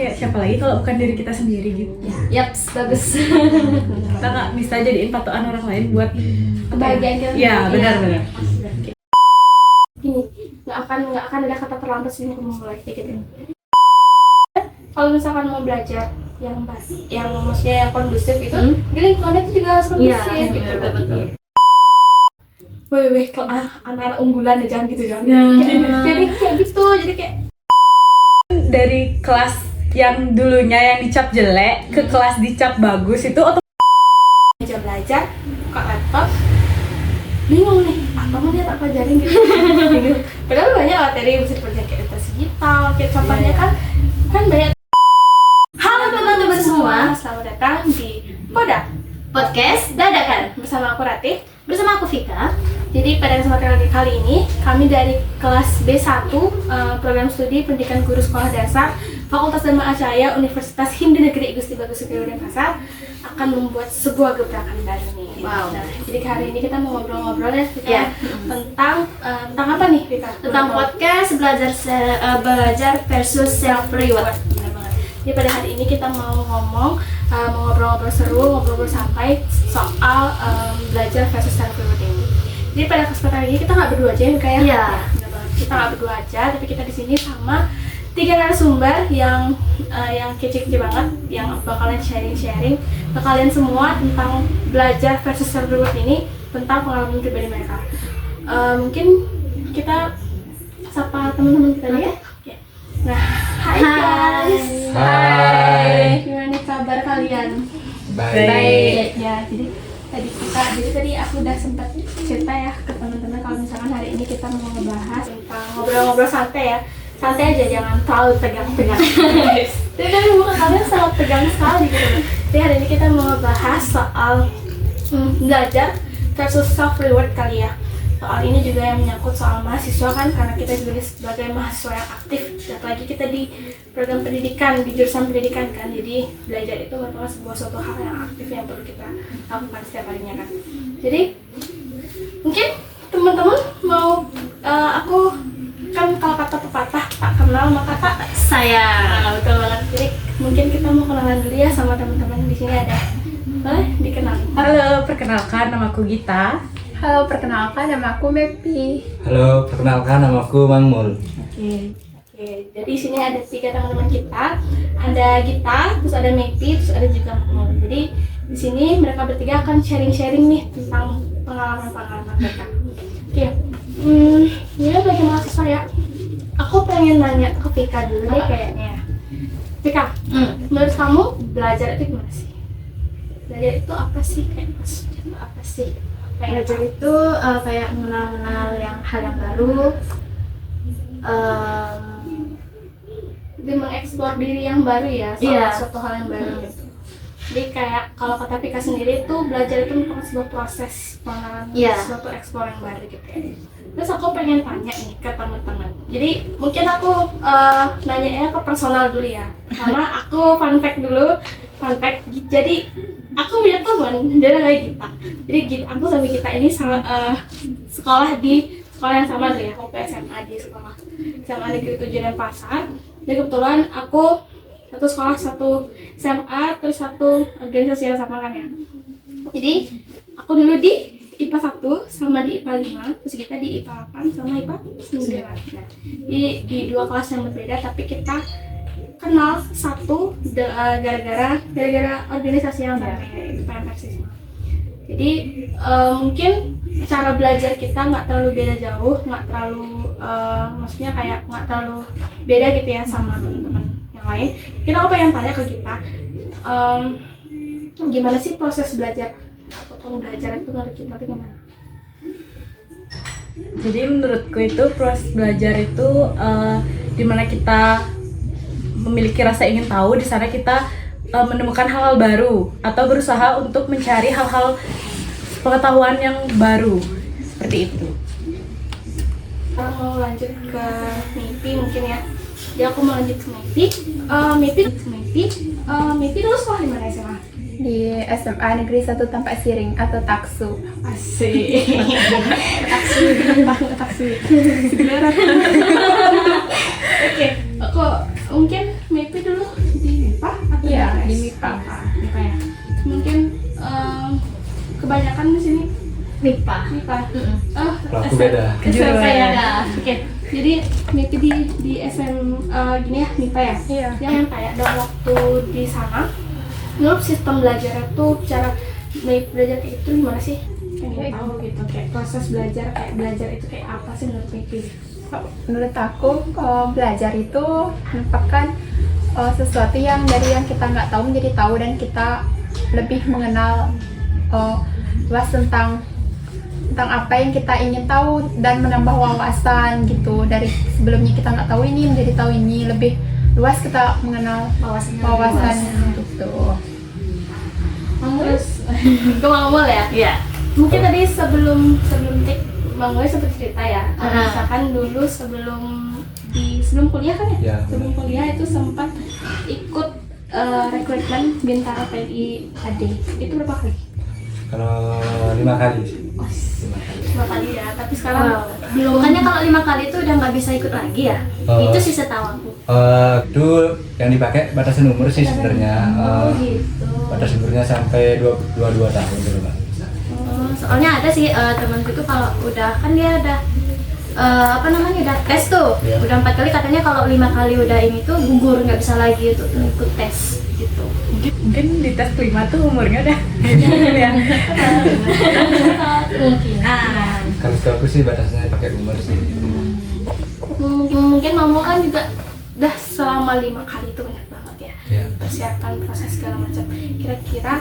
kayak siapa lagi kalau bukan diri kita sendiri gitu. Yaps, bagus. Kita nggak bisa jadiin patokan orang lain buat Kebahagiaan kita. Iya, benar-benar. Gini, nggak akan ada kata terlambat sih untuk memulai kayak gitu. Kalau misalkan mau belajar yang maksudnya yang kondusif itu, lingkungannya itu juga harus kondusif gitu. Betul. Weh, anak-anak unggulan ya, jangan gitu jangan. Jadi kayak gitu, jadi kayak dari kelas yang dulunya yang dicap jelek ke kelas dicap bagus itu belajar buka laptop bingung nih apa mau dia tak pelajarin gitu. Padahal banyak materi yang bisa dipelajari kayak literasi digital, kayak contohnya kan banyak. Halo teman-teman semua, selamat datang di Poda Podcast Dadakan bersama aku Ratih, bersama aku Vika. Jadi pada kesempatan kali ini kami dari kelas B1 program studi pendidikan guru sekolah dasar Fakultas Dharma Acaya Universitas Hindu Negeri Gusti Bagus Sukiyo Denpasar akan membuat sebuah gebrakan baru nih. Wow. Nah, jadi hari ini kita mau ngobrol-ngobrol ya tentang apa nih Vika? Tentang podcast belajar versus self reward. Benar banget. Jadi pada hari ini kita mau mau ngobrol-ngobrol seru, ngobrol-ngobrol santai soal belajar versus self reward ini. Jadi pada kesempatan ini kita nggak berdua aja ya kayak. Iya. Kita nggak berdua aja, tapi kita di sini sama 3 narasumber yang kece-kece banget, yang bakalan sharing ke kalian semua tentang belajar versus self reward ini, tentang pengalaman pribadi mereka. Mungkin kita sapa teman-teman kita ya. Nah, hai guys. Hai. Gimana kabar kalian? Baik. Ya, jadi tadi aku udah sempat cerita ya ke teman-teman kalau misalkan hari ini kita mau ngebahas tentang ngobrol-ngobrol santai ya. Santai aja, jangan terlalu tegang-tegang. Jadi kan muka kalian sangat tegang sekali gitu. Jadi hari ini kita mau ngebahas soal belajar versus self reward kali ya. Soal ini juga yang menyangkut soal mahasiswa kan, karena kita juga sebagai mahasiswa yang aktif, apalagi kita di program pendidikan, di jurusan pendidikan kan, jadi belajar itu merupakan suatu hal yang aktif yang perlu kita lakukan setiap harinya kan. Jadi mungkin teman-teman mau aku kan kalau kata pepatah tak kenal maka tak Saya. Nah, betul banget. Jadi mungkin kita mau kenalan dulu ya sama teman-teman. Di sini ada, boleh dikenalin? Halo, perkenalkan namaku Gita. Halo, perkenalkan nama aku Mepi. Halo, perkenalkan nama aku Mang Mul. Oke, jadi di sini ada 3 teman-teman kita. Ada Gita, terus ada Mepi, terus ada juga Makmul. Jadi di sini mereka bertiga akan sharing-sharing nih tentang pengalaman-pengalaman mereka. Oke, ini bagi mahasiswa ya. Aku pengen nanya ke Vika dulu deh kayaknya. Vika, menurut kamu belajar itu gimana sih? Belajar itu apa sih? Kayak maksudnya itu apa sih? Belajar itu kayak mengenal hal yang baru, Jadi mengeksplor diri yang baru ya, suatu hal yang baru gitu. Jadi kayak kalau kata Vika sendiri itu belajar itu merupakan sebuah proses pengenalan suatu eksplor yang baru gitu ya. Terus aku pengen tanya nih ke teman-teman. Jadi mungkin aku nanyanya ke personal dulu ya. Karena aku fun fact dulu. Jadi aku punya teman, dia namanya Gita. Jadi aku sama Gita ini sekolah di sekolah yang sama dulu ya. Aku SMA di sekolah SMA Negeri 7 Denpasar. Jadi kebetulan aku satu sekolah, satu SMA, terus satu organisasi yang sama kan ya. Jadi aku dulu di IPA 1 sama di IPA 5, terus kita di IPA 8 sama IPA 9. Nah, di 2 kelas yang berbeda, tapi kita kenal satu gara-gara organisasi yang sama, yaitu PMFC. Jadi mungkin cara belajar kita nggak terlalu beda jauh, nggak terlalu maksudnya kayak nggak terlalu beda gitu ya sama teman-teman yang lain. Aku pengen tanya ke kita, gimana sih proses belajar atau pembelajaran itu menurut kita itu gimana? Jadi menurutku itu proses belajar itu dimana kita memiliki rasa ingin tahu, di sana kita menemukan hal-hal baru atau berusaha untuk mencari hal-hal pengetahuan yang baru seperti itu. Sekarang mau lanjut ke Mepi mungkin ya. Jadi aku mau lanjut ke Mepi. Mepi dulu sekolah di mana SMA? Di SMA Negeri 1 Tampak Siring atau Taksu. Asik. Taksi. Oke, aku mungkin Mepi dulu MIPA. Oh, Kalau aku beda. SMP ya. Beda. Oke. Jadi MIPI di SM gini ya, MIPA ya. Iya. Yang kayak dalam waktu di sana, menurut sistem belajar itu cara belajar kayak itu gimana sih? Pengen tahu gitu, kayak proses belajar itu kayak apa sih menurut MIPI? Menurut aku kalau belajar itu merupakan sesuatu yang dari yang kita nggak tahu menjadi tahu, dan kita lebih mengenal luas tentang apa yang kita ingin tahu dan menambah wawasan gitu. Dari sebelumnya kita nggak tahu ini menjadi tahu ini, lebih luas kita mengenal wawasan gitu. Terus ke Mangmul ya? Iya. Mungkin tadi sebelum tik Mangmul sempat cerita ya. Misalkan dulu sebelum kuliah kan ya? Ya. Sebelum kuliah itu sempat ikut rekrutmen Bintara PNI AD. Itu berapa kali? Kalau 5 kali sih. 5 kali ya. Tapi sekarang belum. Bukannya kalau 5 kali itu udah nggak bisa ikut lagi ya? Itu sih setahu aku. Itu yang dipakai batasan umur sih sebenarnya. Gitu. Batas umurnya sampai 22 tahun dulu, Pak. Soalnya ada sih temanku tuh kalau udah kan dia udah udah tes tuh. Iya. Udah 4 kali, katanya kalau 5 kali udah ini tuh gugur, nggak bisa lagi tuh ikut tes gitu. Mungkin di tes kelima tuh umurnya udah ya. Kemungkinan. Kalau setahu aku sih batasnya pakai umur sih. Mungkin Mangmul kan juga udah selama 5 kali itu banyak banget ya. Iya. Persiapan proses segala macam. Kira-kira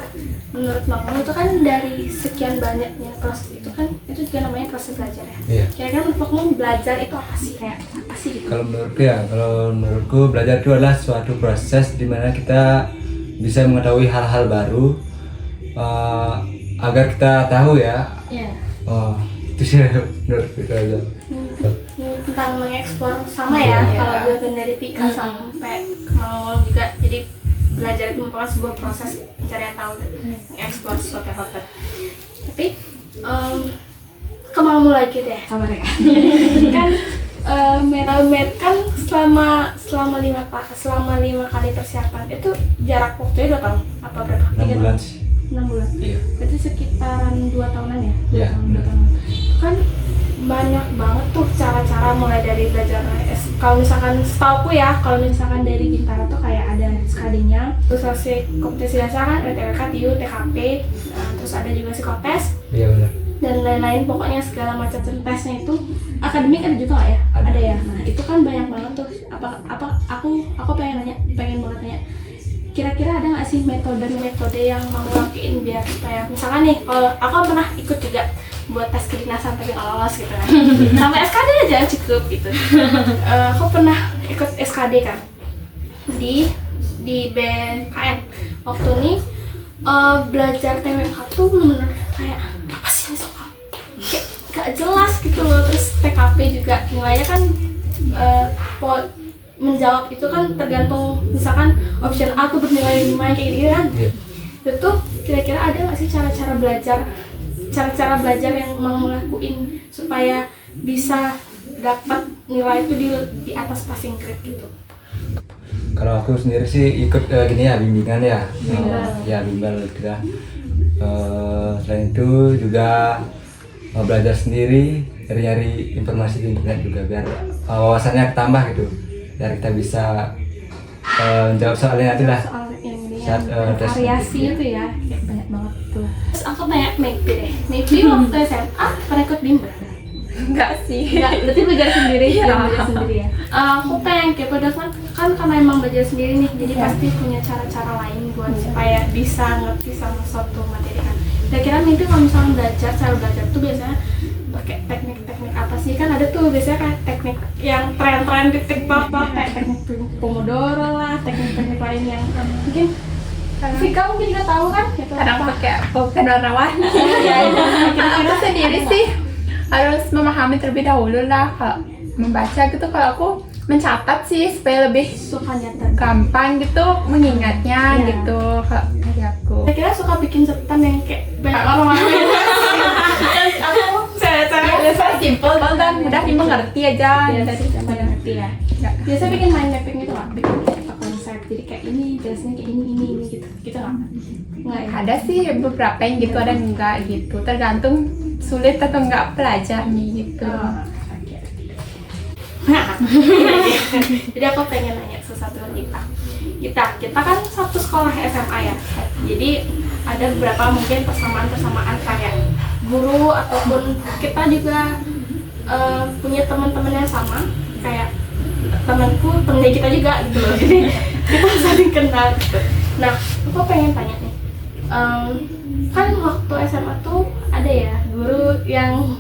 menurut Mangmul itu kan dari sekian banyaknya proses itu kan itu juga namanya proses belajar ya. Iya. Kira-kira menurut Mangmul belajar itu apa sih, kayak apa sih gitu? Kalau menurutku belajar itu adalah suatu proses di mana kita bisa mengetahui hal-hal baru agar kita tahu ya. Iya. Itu sih menurutku itu aja. Tentang mengeksplor sama ya. Iya. Kalau gue kan dari Tika sampai ke Mangmul juga, jadi belajar itu merupakan sebuah proses pencarian tahu dan mengeksplor sesuatu yang baru. Tapi ke Mangmul lagi deh. Sabar ya. Kan med kan selama 5 kali persiapan itu jarak waktunya 2 tahun apa berapa? 6 bulan sih. 6 bulan. Iya. Berarti sekitaran 2 tahunan ya? Iya, 2 tahun. Kan banyak banget tuh cara-cara mulai dari belajar kalau misalkan setauku ya, kalau misalkan dari Bintara tuh kayak ada SKD-nya, terus hasil kompetisi dasar kan, RTWK, TIU, TKP, terus ada juga psikotes Iya benar. dan lain-lain, pokoknya segala macam tesnya itu akademik ada juga nggak ya? Ada. Ya. Nah itu kan banyak banget tuh. Aku pengen banget nanya. Kira-kira ada nggak sih metode yang mau lakuin biar supaya misalkan nih, kalau aku pernah ikut juga buat tes kedinasan tapi nggak lolos gitu kan, sampai SKD aja cukup gitu. Aku pernah ikut SKD kan di BKN waktu ini belajar TWK tuh bener-bener kayak apa sih soal kayak gak jelas gitu loh. Terus TKP juga nilainya kan menjawab itu kan tergantung, misalkan option A tuh bernilai 5 kayak gitu kan. Itu kira-kira ada nggak sih cara-cara belajar yang mau ngelakuin supaya bisa dapat nilai itu di atas passing grade gitu? Kalau aku sendiri sih ikut gini ya, bimbingan ya. Ya bimbel gitu ya. Selain itu juga belajar sendiri, nyari informasi di internet juga biar wawasannya tambah gitu. Biar kita bisa jawab soalnya nanti lah. Soal yang ini Saat, yang tes variasi nanti, itu ya, kayak banyak banget tuh. Terus aku tanya Maybe deh, Maybe waktu SMA pernah ikut bimbel? Enggak sih. Enggak, berarti belajar sendiri ya. Aku pengen kepo kan karena emang belajar sendiri nih, jadi pasti punya cara-cara lain buat supaya bisa ngerti sama suatu materi kan. Kira-kira Maybe kalau misalnya cara belajar tuh biasanya pakai teknik-teknik apa sih? Kan ada tuh biasanya kayak teknik yang tren-tren di TikTok, kayak teknik Pomodoro lah, teknik-teknik lain yang mungkin Vika mungkin juga tahu kan? Gitu, Kadang apa? pakai pulpen warna-warni. Aku sendiri sih harus memahami terlebih dahulu lah. Kalau membaca gitu, kalau aku mencatat sih supaya lebih Suka nyatet. gampang gitu mengingatnya Iya. gitu. Kalau dari aku. Kira-kira suka bikin catatan yang kayak banyak orang-orang gitu. Aku Biasa simple dan mudah dimengerti aja. dari zaman ngerti ya. Nggak. Biasa bikin mind mapping gitu nggak? Bikin kayak konsep, jadi kayak ini jelasnya kayak ini gitu nggak? Nggak ya? Ada sih beberapa yang gitu, ada yang enggak gitu. Tergantung sulit atau nggak belajar nih gitu. Nah, jadi aku pengen nanya sesuatu ke kita kan satu sekolah SMA ya, jadi ada beberapa mungkin persamaan kayak guru ataupun kita juga punya teman-teman yang sama kayak teman kita juga gitu loh, jadi kita saling kenal gitu. Nah, aku pengen tanya nih, kan waktu SMA tuh ada ya guru yang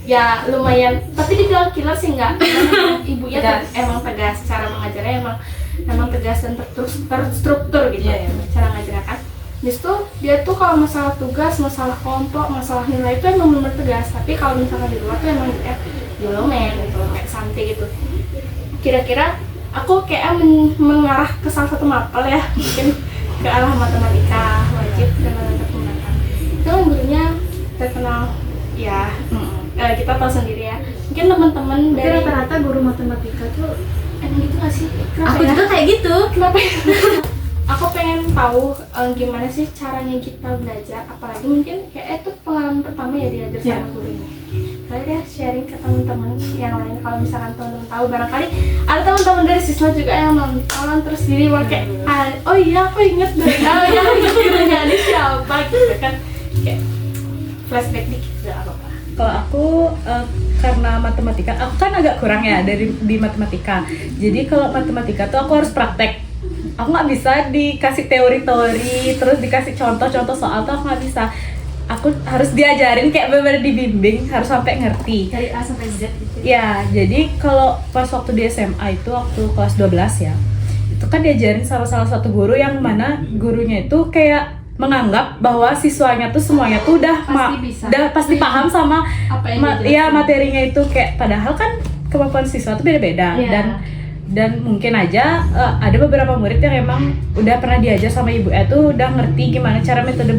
ya lumayan, tapi dibilang killer sih enggak, ibunya emang tegas, cara mengajarnya emang tegas dan terstruktur gitu cara ngajarnya kan. Justru dia tuh kalau masalah tugas, masalah kelompok, masalah nilai itu emang benar tegas, tapi kalau misalkan di luar tuh emang yolomen gitu, kayak santai gitu. Kira-kira aku kayak mengarah ke salah satu mapel ya, mungkin ke arah matematika wajib dan matematika menggunakan. Itu kan gurunya terkenal ya, kita tahu sendiri ya. Mungkin teman-teman dari Rata-rata guru matematika tuh emang gitu nggak sih? Kenapa aku ya? juga kayak gitu. Kenapa ya? Aku pengen tahu gimana sih caranya kita belajar, apalagi mungkin kayak itu pengalaman pertama ya diajar sama guru ini. Kalian ya sharing ke teman-teman yang lain, kalau misalkan teman-teman tahu, barangkali ada teman-teman dari siswa juga yang nonton terus diri kayak oh iya aku inget dari gurunya ini siapa gitu kan, kayak flashback dikit gak apa-apa. Kalau aku karena matematika, aku kan agak kurang ya di matematika. Jadi kalau matematika tuh aku harus praktek. Aku nggak bisa dikasih teori-teori, terus dikasih contoh-contoh soal tuh aku nggak bisa. Aku harus diajarin kayak benar-benar dibimbing, harus sampai ngerti. Dari A sampai Z gitu. Ya, jadi kalau pas waktu di SMA itu waktu kelas 12 ya, itu kan diajarin sama salah satu guru yang mana gurunya itu kayak menganggap bahwa siswanya tuh semuanya tuh udah pasti paham sama Apa yang materinya itu, kayak padahal kan kemampuan siswa tuh beda-beda dan mungkin aja ada beberapa murid yang emang udah pernah diajar sama ibunya tuh udah ngerti gimana cara metode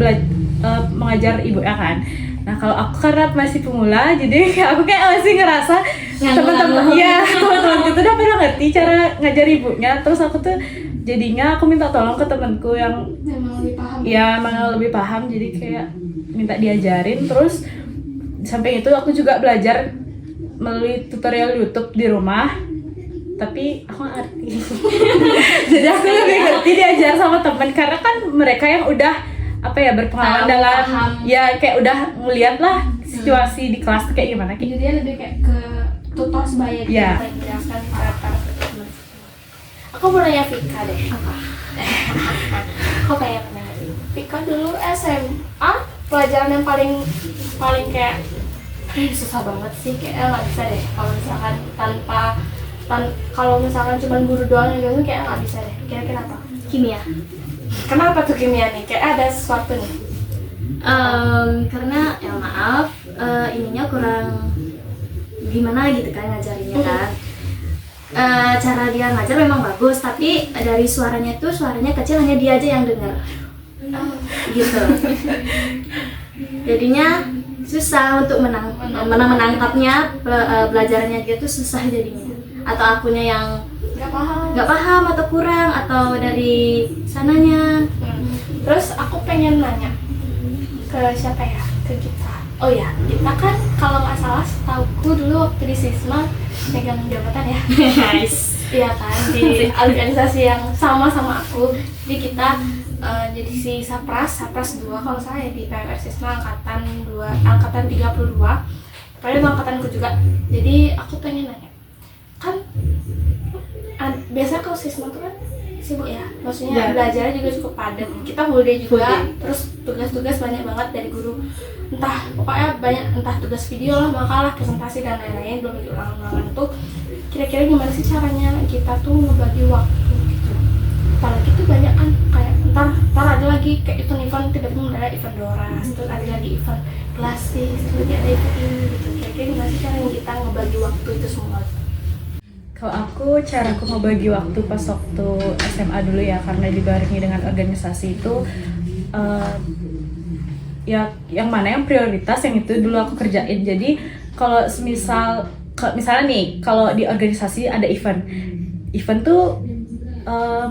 mengajar ibunya kan. Nah kalau aku karena masih pemula, jadi aku kayak masih ngerasa teman-teman itu udah pernah ngerti cara ngajar ibunya, terus aku tuh jadinya aku minta tolong ke temanku yang emang lebih paham. Ya, emang lebih paham, jadi kayak minta diajarin. Terus samping itu aku juga belajar melalui tutorial YouTube di rumah, tapi aku nggak ngerti. Jadi aku lebih ngerti diajar sama teman, karena kan mereka yang udah berpengalaman dalam ya kayak udah ngeliat lah situasi di kelas tuh kayak gimana. Jadi dia lebih kayak ke tutor sebaya gitu, Ya. yang menjelaskan karakter. Aku mau nanya Vika deh. Apa? Aku pengen nanya Vika dulu SMA pelajaran yang paling kayak susah banget sih, kayak nggak bisa deh kalau misalkan kalau misalkan cuma guru doang yang ganggu, kayak nggak bisa deh. Kira-kira apa? Kimia. Kenapa tuh kimia nih? Kayak ada sesuatu nih. Karena ya maaf, ininya kurang gimana gitu kan ngajarinnya kan. Cara dia ngajar memang bagus, tapi dari suaranya kecil, hanya dia aja yang dengar gitu. Jadinya susah untuk menangkapnya, belajarnya dia tuh susah jadinya, atau akunya yang nggak paham atau kurang, atau dari sananya. Terus aku pengen nanya ke siapa ya? Ke kita. Oh ya, kita kan kalau nggak salah setauku dulu waktu di Sisma megang jabatan ya. Nice. Iya kan, di organisasi yang sama aku. Jadi kita jadi si Sapras 2 kalau saya di PMR Sisma angkatan 32. Padahal itu angkatanku juga. Jadi aku pengen nanya, kan biasa kalau Sisma tuh kan sibuk ya, maksudnya belajarnya juga cukup padat, kita full day juga, terus tugas-tugas banyak banget dari guru, pokoknya banyak, entah tugas video lah, makalah, presentasi dan lain-lain, belum diulang-ulangan tuh. Kira-kira gimana sih caranya kita tuh ngebagi waktu gitu, apalagi tuh banyak kan, kayak ntar ada lagi kayak event-event, tiba-tiba mendadak event Doras, terus ada lagi event klasis, terus lagi ada event ini gitu. Kira-kira gimana sih caranya kita ngebagi waktu itu semua? Kalau aku, cara aku ngebagi waktu pas waktu SMA dulu ya, karena dibarengi dengan organisasi itu ya yang mana yang prioritas, yang itu dulu aku kerjain. Jadi kalau misalnya nih, kalau di organisasi ada event tuh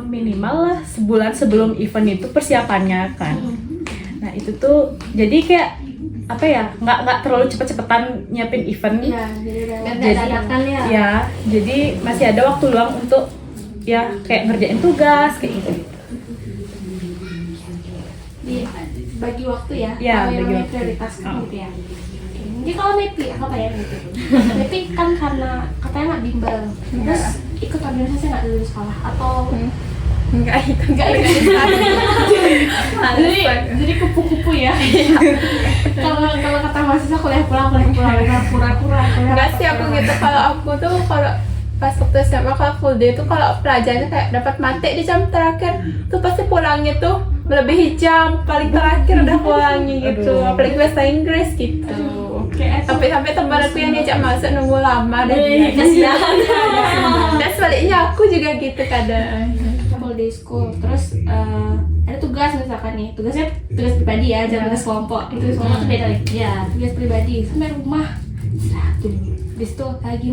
minimal lah sebulan sebelum event itu persiapannya kan. Nah itu tuh jadi kayak apa ya, nggak terlalu cepet-cepetan nyiapin event. Iya, jadi udah Dan nggak dadakan ya. Ya, jadi masih ada waktu luang untuk ya kayak ngerjain tugas kayak gitu. bagi waktu ya, Iya, kalau yang bagi namanya waktu. prioritas kan Oh. gitu ya. Jadi kalau Mepi, aku tanya Mepi. Mepi kan karena katanya nggak bimbel, terus ikut organisasi nggak dulu di sekolah atau Enggak ikut. nggak ikut? Jadi kupu-kupu ya. Kalau kata mahasiswa kuliah pulang, pura-pura. Enggak sih aku gitu. Kalau aku tuh kalau pas waktu SMA kalau full day tuh kalau pelajarannya kayak dapat mati di jam terakhir tuh pasti pulangnya tuh melebihi jam paling terakhir udah pulangnya gitu. Aduh. Apalagi bahasa Inggris gitu. Kayak Sampai teman aku yang diajak masuk nunggu lama dan Kasihan. dan sebaliknya aku juga gitu kadang. full day school, terus ada tugas misalkan nih, tugasnya tugas pribadi ya, jangan tugas kelompok. Itu tugas kelompok tuh beda lagi. Ya. Tugas pribadi sampai rumah istirahat dulu. Di situ lagi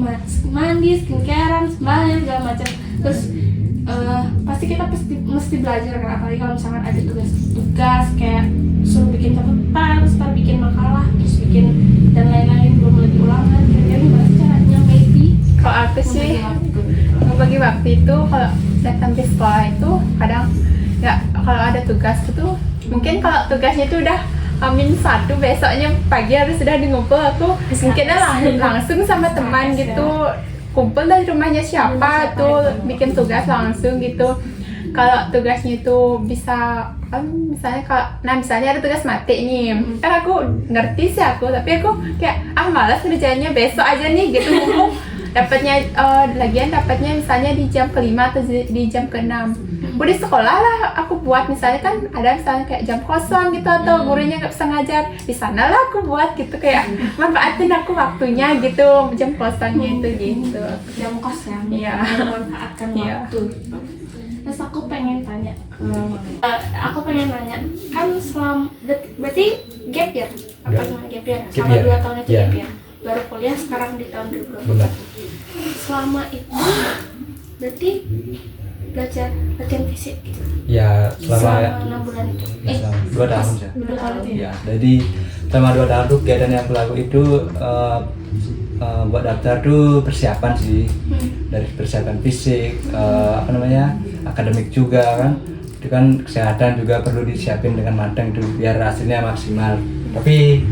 mandi, skincarean, sembahyang segala macam. Terus pasti kita mesti belajar kan, apalagi kalau misalkan ada tugas kayak suruh bikin catatan, terus ntar bikin makalah, terus bikin dan lain-lain, belum lagi ulangan. Kira-kira gimana sih caranya maybe Kalau aku sih bagi waktu itu kalau datang ke sekolah itu kadang ya kalau ada tugas itu mungkin kalau tugasnya itu udah Amin 1 besoknya pagi harus sudah ngumpul aku mungkinnya langsung sama teman gitu kumpul dari rumahnya siapa tuh bikin tugas langsung gitu. Kalau tugasnya itu bisa misalnya misalnya ada tugas mati nih kan aku ngerti sih aku tapi aku kayak malas kerjanya besok aja nih gitu ngomong dapatnya lagian dapatnya misalnya di jam ke-5 atau di jam ke-6 udah sekolah lah aku buat misalnya kan ada misalnya kayak jam kosong gitu atau gurunya nggak bisa ngajar di sana lah aku buat gitu kayak manfaatin aku waktunya gitu jam kosongnya itu gitu. jam kos ya, Iya. memanfaatkan Iya. waktu. Terus aku pengen tanya, kan berarti gap year, apa namanya gap year? Gap Selama year. 2 tahun itu Iya. gap year. Baru kuliah sekarang di tahun 2021. Benar. Selama itu berarti belajar latihan fisik gitu. Ya Selama 6 bulan itu. selama 2 tahun ya. 2 tahun itu ya. Ya, jadi selama 2 tahun tuh kegiatan yang aku lakukan itu buat daftar tuh persiapan sih, dari persiapan fisik, akademik juga kan, itu kan kesehatan juga perlu disiapin dengan matang tuh biar hasilnya maksimal. Tapi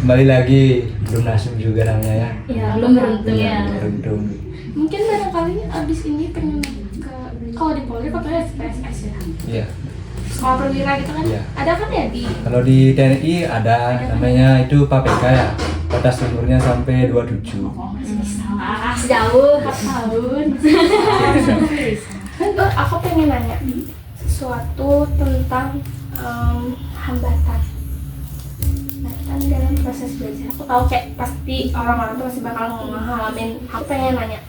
kembali lagi belum nasib juga namanya ya. Ya, belum beruntung ya. Beruntung. Mungkin barangkali abis ini pengen ke kalau di Polri katanya SPSS ya. Iya. Sekolah perwira gitu kan. Iya. Ada kan ya di Kalau di TNI ada namanya itu PAPK ya. Batas umurnya sampai 27. Masih jauh. 4 tahun. Aku pengen nanya sesuatu tentang hambatan dalam proses belajar. Aku tahu kayak pasti orang-orang tuh masih bakal ngalamin. Aku pengen nanya,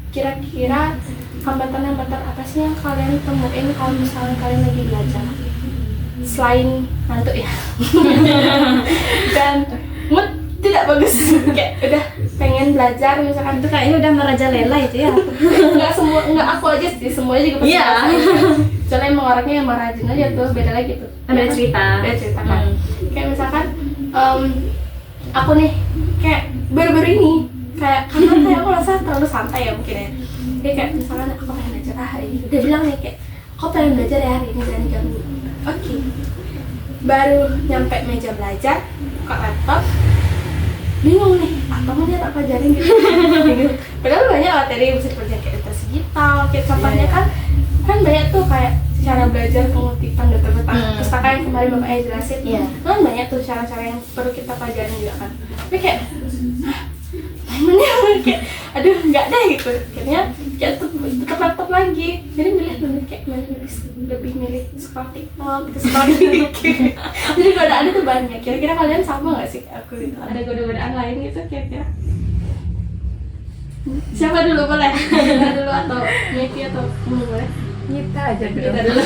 kira-kira hambatan-hambatan apa sih yang kalian temuin kalau misalnya kalian lagi belajar? Selain ngantuk ya, dan mood tidak bagus, kayak udah pengen belajar misalkan Itu kayaknya udah merajalela itu ya. nggak aku aja sih, semuanya juga pasti Iya. ngerasain. Soalnya emang orangnya yang rajin aja tuh, beda lagi tuh. Ada cerita. Beda cerita kan. Kayak misalkan aku nih kayak baru-baru ini kayak karena kayak aku rasa terlalu santai ya mungkin ya. Dia kayak misalkan aku pengen belajar hari ini, dia bilang nih kayak aku pengen belajar ya hari ini jangan ganggu. Oke. Baru nyampe meja belajar, buka laptop, bingung nih, apa mau dia tak pelajarin gitu. Padahal banyak materi yang bisa dipelajari kayak literasi digital, kayak contohnya kan banyak tuh kayak cara belajar pengutipan data-data pustaka yang kemarin Bapak jelasin. Iya. Kan banyak tuh cara-cara yang perlu kita pelajarin juga kan. Tapi kayak mana kayak aduh nggak deh gitu. Akhirnya kayak tetap laptop lagi. Jadi kayak lebih milih scroll TikTok, gitu, scroll gitu. Jadi godaan itu banyak. Kira-kira kalian sama nggak sih kayak aku gitu? Ada godaan lain gitu kira-kira? Siapa dulu boleh? Kita dulu atau Nyepi atau boleh? Kita aja dulu. Kita dulu.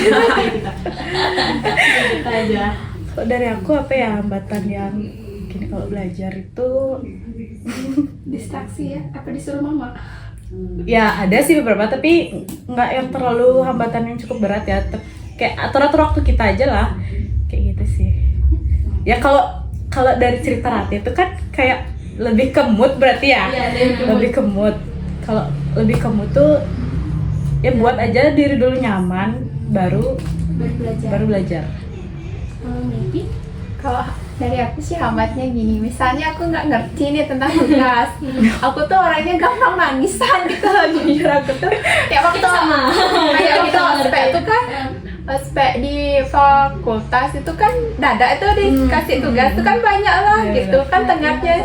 Kita aja. Kalau dari aku apa ya hambatan yang gini kalau belajar itu Distraksi ya? Apa disuruh mama? ya ada sih beberapa tapi nggak yang terlalu hambatan yang cukup berat ya. Kayak atur-atur waktu kita aja lah kayak gitu sih. Ya kalau dari cerita Rati itu kan kayak lebih ke mood berarti ya. Lebih ke mood. Kalau lebih ke mood tuh ya buat aja diri dulu nyaman baru belajar. Mimpi Kalau dari aku sih hambatnya gini, misalnya aku nggak ngerti nih tentang tugas, aku tuh orangnya gampang nangisan gitu loh, jujur aku tuh ya waktu kayak waktu ospek tuh kan, ospek di fakultas itu kan dada itu dikasih tugas itu kan banyak lah gitu kan, tengahnya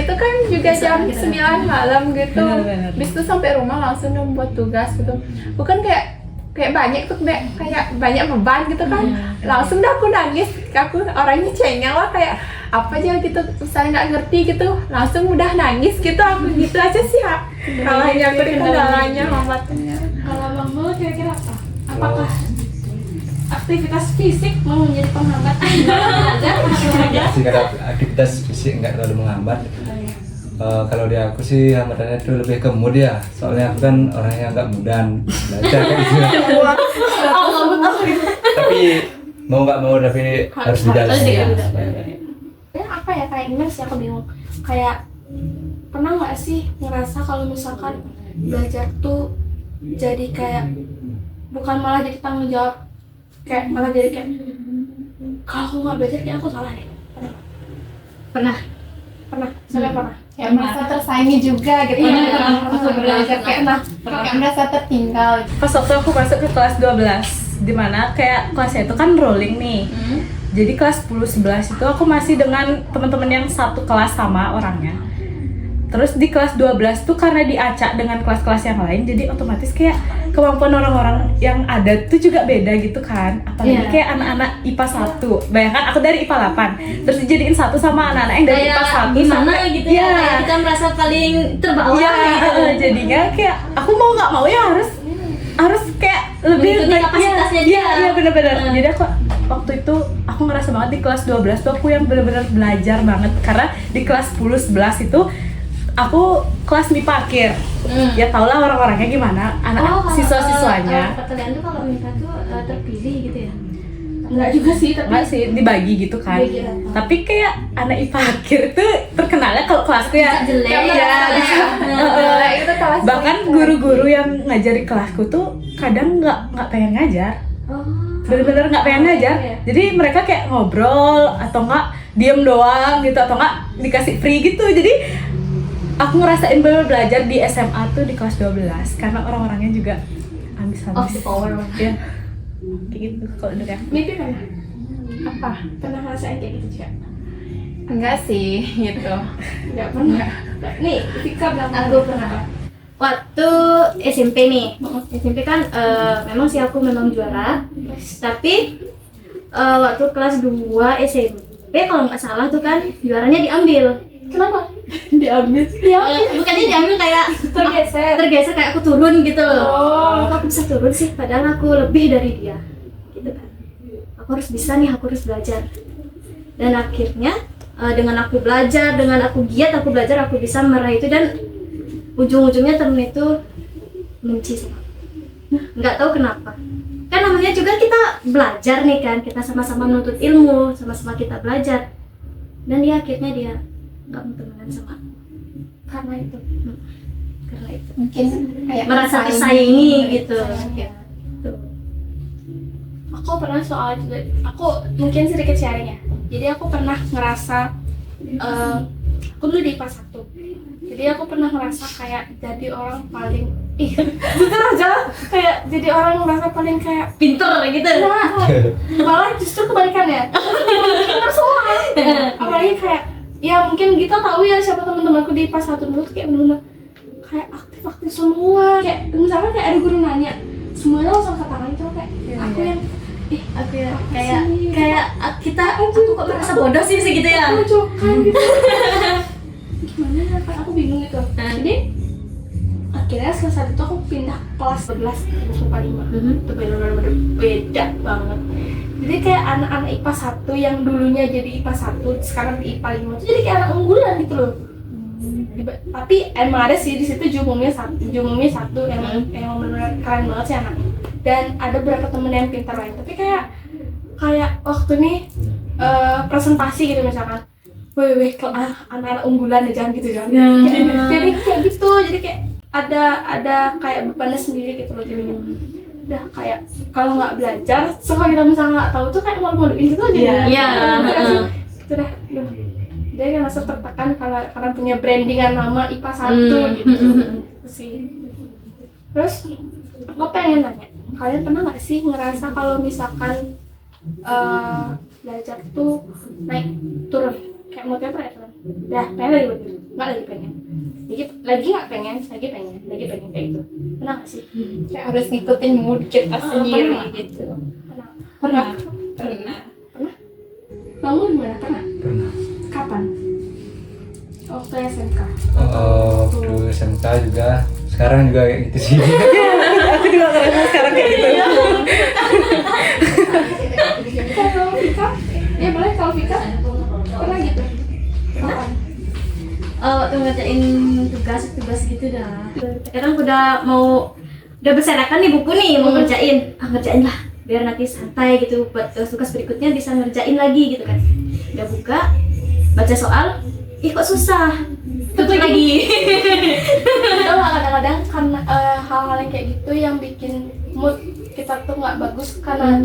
itu kan juga jam 9 malam gitu, Benar. bis itu sampai rumah langsung membuat tugas gitu, bukan kayak banyak tuh kayak banyak beban gitu kan, langsung dah aku nangis, aku orangnya cengeng lah kayak apa aja gitu, misalnya nggak ngerti gitu langsung udah nangis gitu, aku gitu aja sih ya kalahnya aku di kendalanya hambatannya. kalau Bang Mul kira-kira apa? Apakah aktivitas fisik mau menjadi penghambat belajar? Sih kalau aktivitas fisik nggak terlalu menghambat. Kalau di aku sih hambatannya itu lebih ke mood ya, soalnya aku kan orangnya nggak mudah belajar kayak gitu. Tapi mau nggak mau tapi harus dijalani ya. Ya apa ya, kayak gimana sih, aku bingung. Kayak pernah nggak sih ngerasa kalau misalkan belajar tuh jadi kayak bukan malah jadi tanggung jawab, kayak malah jadi kayak kalau aku nggak belajar kayak aku salah deh. Pernah. Saya pernah. Kayak merasa tersaingi juga gitu, aku belajar kayak merasa tertinggal. Pas waktu aku masuk ke kelas 12, dimana kayak kelasnya itu kan rolling nih. Jadi kelas 10-11 itu aku masih dengan teman-teman yang satu kelas sama orangnya. Terus di kelas 12 tuh karena diacak dengan kelas-kelas yang lain, jadi otomatis kayak kemampuan orang-orang yang ada tuh juga beda gitu kan. Apalagi kayak anak-anak IPA 1. Bayangkan aku dari IPA 8, terus dijadiin satu sama anak-anak yang dari Kayak IPA 1 gimana sampai gitu ya, kayak kita merasa paling terbawah gitu. Jadinya kayak aku mau nggak mau ya harus kayak lebih mengikuti kapasitasnya dia. Iya benar-benar. Jadi waktu itu aku ngerasa banget di kelas 12 tuh aku yang benar-benar belajar banget, karena di kelas 10-11 itu aku kelas MIPA akhir. Ya tau lah orang-orangnya gimana, anak siswa-siswanya. Kalian tuh kalau minta tuh terpilih gitu ya? Enggak juga sih, tapi Enggak sih, dibagi gitu kan. Tapi kayak anak IPA akhir tuh terkenalnya kalau kelasku ya jelek. Nah, itu kelas bahkan guru-guru yang ngajari kelasku tuh kadang nggak pengen ngajar. Bener-bener nggak pengen ngajar. Jadi mereka kayak ngobrol atau nggak diem doang gitu, atau nggak dikasih free gitu. Jadi aku ngerasain bener belajar di SMA tuh di kelas 12 karena orang-orangnya juga ambis-ambis. Power. Ya. Kayak gitu kalau dari aku. mimpi pernah apa? pernah ngerasain kayak gitu juga? Enggak sih gitu. Enggak pernah. Nih, Vika bilang Aku pernah. Waktu SMP nih, SMP kan memang sih aku memang juara, tapi waktu kelas 2 SMP kalau nggak salah tuh kan juaranya diambil. Kenapa? Diambil? Ya, bukannya diambil kayak tergeser kayak aku turun gitu loh. Kok aku bisa turun sih? Padahal aku lebih dari dia, gitu kan. Aku harus bisa nih, aku harus belajar. Dan akhirnya dengan aku belajar, dengan aku giat, aku belajar, aku bisa meraih itu, dan ujung-ujungnya temen itu benci sama aku. Nggak tahu kenapa. Kan namanya juga kita belajar nih kan, kita sama-sama menuntut ilmu, sama-sama kita belajar. Dan dia akhirnya dia nggak mau temenan sama aku. Karena itu. Karena itu. Mungkin kayak Merasa tersaingi gitu. Aku pernah soal juga, aku mungkin sedikit sharing ya. Jadi aku pernah ngerasa, aku dulu di IPA 1. Jadi aku pernah ngerasa kayak jadi orang paling, jujur aja, kayak jadi orang merasa paling kayak Pinter gitu. nah, malah justru kebalikannya. Pinter semua. Apalagi kayak, ya mungkin kita tahu ya siapa teman-temanku di IPA 1 dulu tuh kayak bener-bener kayak aktif semua. Kayak misalnya kayak ada guru nanya, semuanya langsung angkat tangan itu kayak aku yang Aku ya kayak aku kok merasa bodoh sih gitu ya. lucu kan gitu. Gimana ya, kan aku bingung gitu. Jadi akhirnya setelah saat itu aku pindah kelas 11 buku 5. Itu benar-benar beda banget. Jadi kayak anak-anak IPA 1 yang dulunya jadi IPA 1 sekarang di IPA 5 itu jadi kayak anak unggulan gitu loh. Tapi emang ada sih di situ jumumnya satu emang benar-benar keren banget sih anak. Dan ada beberapa temen yang pintar lain, tapi kayak waktu nih presentasi gitu misalkan, weh anak-anak unggulan ya, jangan gitu jangan. Jadi kayak gitu, jadi kayak ada kayak bebannya sendiri gitu loh jadinya. Udah kayak kalau nggak belajar, setelah kita misalnya nggak tahu tuh kayak malu-maluin gitu aja. Iya. Gitu dah. Dia kan langsung tertekan karena punya brandingan nama IPA 1 gitu sih. Terus aku pengen nanya, kalian pernah nggak sih ngerasa kalau misalkan belajar tuh naik turun kayak moodnya tuh naik turun? Dah pengen lagi belajar, nggak lagi pengen, lagi nggak pengen, lagi pengen kayak gitu. Pernah nggak sih? Kayak harus ngikutin mood kita sendiri pernah. gitu. Pernah. Pernah. Kamu gimana? Pernah? Pernah. Kapan? Waktu SMK. Waktu SMK juga, sekarang juga kayak gitu sih. Aku juga ngerasa sekarang kayak gitu. Kalau Vika, ya boleh kalau Vika pernah gitu? Kapan? Waktu ngerjain tugas gitu dah. Sekarang udah berserakan nih buku nih, mau ngerjain lah biar nanti santai gitu buat tugas berikutnya bisa ngerjain lagi gitu kan. Udah buka, baca soal, kok susah, tutup lagi. Itu kadang-kadang karena hal-hal yang kayak gitu yang bikin mood kita tuh nggak bagus karena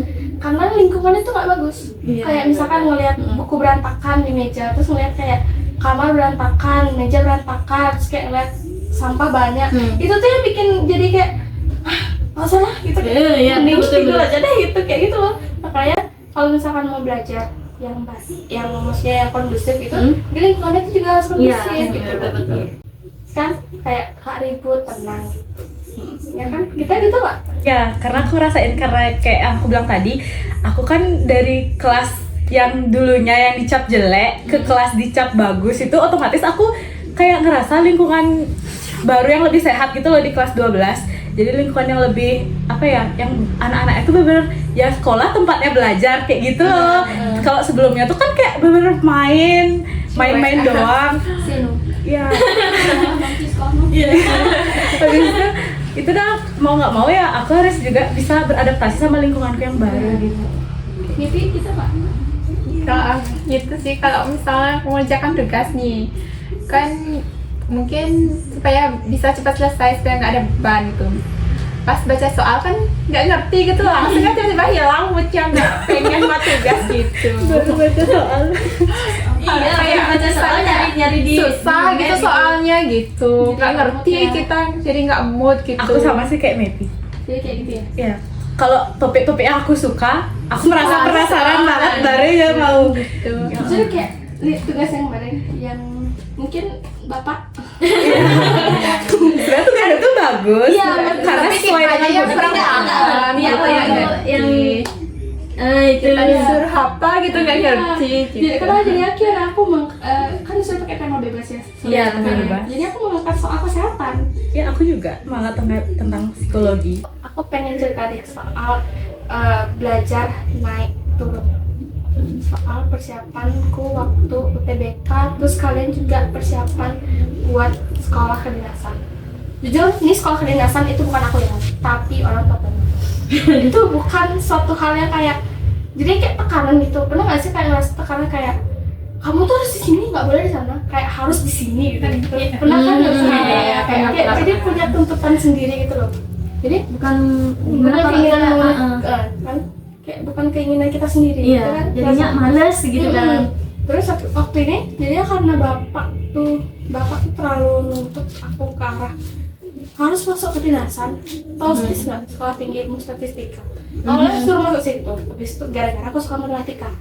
lingkungannya tuh nggak bagus. Iya. Kayak misalkan ngelihat buku berantakan di meja, terus ngelihat kayak kamar berantakan, meja berantakan, terus kayak ngeliat sampah banyak. Itu tuh yang bikin jadi kayak nggak salah gitu. Iya, Mending betul. tidur aja deh gitu kayak gitu loh. Makanya kalau misalkan mau belajar yang maksudnya yang kondusif itu, di lingkungannya itu juga harus kondusif gitu. Betul. Kan kayak Kak ribut tenang. Ya kan kita gitu nggak? Ya, karena aku rasain, karena kayak aku bilang tadi, aku kan dari kelas yang dulunya yang dicap jelek ke kelas dicap bagus, itu otomatis aku kayak ngerasa lingkungan baru yang lebih sehat gitu loh di kelas 12. Jadi lingkungan yang lebih apa ya, yang anak-anak itu bener-bener ya sekolah tempatnya belajar kayak gitu loh. Kalau sebelumnya tuh kan kayak bener-bener main doang. Iya. Habis itu dah mau nggak mau ya aku harus juga bisa beradaptasi sama lingkunganku yang baru gitu. Mimpi kita nggak? Kalau gitu sih, kalau misalnya mengerjakan tugas nih, kan mungkin supaya bisa cepat selesai, supaya nggak ada beban gitu. Pas baca soal kan nggak ngerti gitu, langsung kan tiba-tiba hilang moodnya, nggak pengen buat tugas gitu. Baru baca soal. Iya, Kayak baca soal nyari di susah di gitu net soalnya gitu, nggak ngerti moodnya. kita, jadi nggak mood gitu. Aku sama sih kayak Mepi. Jadi kayak gitu ya. Iya. Kalau topik-topik yang aku suka, aku merasa penasaran banget dari ya mau. gitu. Jadi kayak lihat tugas yang kemarin yang mungkin bapak Sebenarnya tuh kan itu bagus. Iya, karena Tapi sesuai kitanya dengan yang bobot kurang kita. paham, Iya, gitu yang itu kita disuruh apa gitu nggak ngerti Jadi gitu. karena jadi akhirnya aku kan disuruh pakai tema bebas ya. Iya, tema bebas. Jadi aku mengangkat soal kesehatan. Ya aku juga malah tentang psikologi. Aku pengen cerita deh soal belajar naik turun, soal persiapanku waktu UTBK, terus kalian juga persiapan buat sekolah kedinasan. Jujur, ini sekolah kedinasan itu bukan aku yang ngomong, tapi orang tua. Itu bukan suatu hal yang kayak jadi kayak tekanan gitu. Pernah nggak sih kayak ngerasa tekanan kayak kamu tuh harus di sini, nggak boleh di sana, kayak harus di sini gitu. Pernah kan nggak sih? Kayak jadi punya tuntutan sendiri gitu loh. Jadi bukan keinginan kita, kan kayak bukan keinginan kita sendiri iya, gitu kan. jadinya males gitu kan. Terus waktu ini jadinya karena bapak tuh terlalu nuntut aku ke arah harus masuk kedinasan. Tahu stis nggak, sekolah tinggi ilmu statistika. Awalnya suruh masuk situ, habis itu gara-gara aku suka matematika.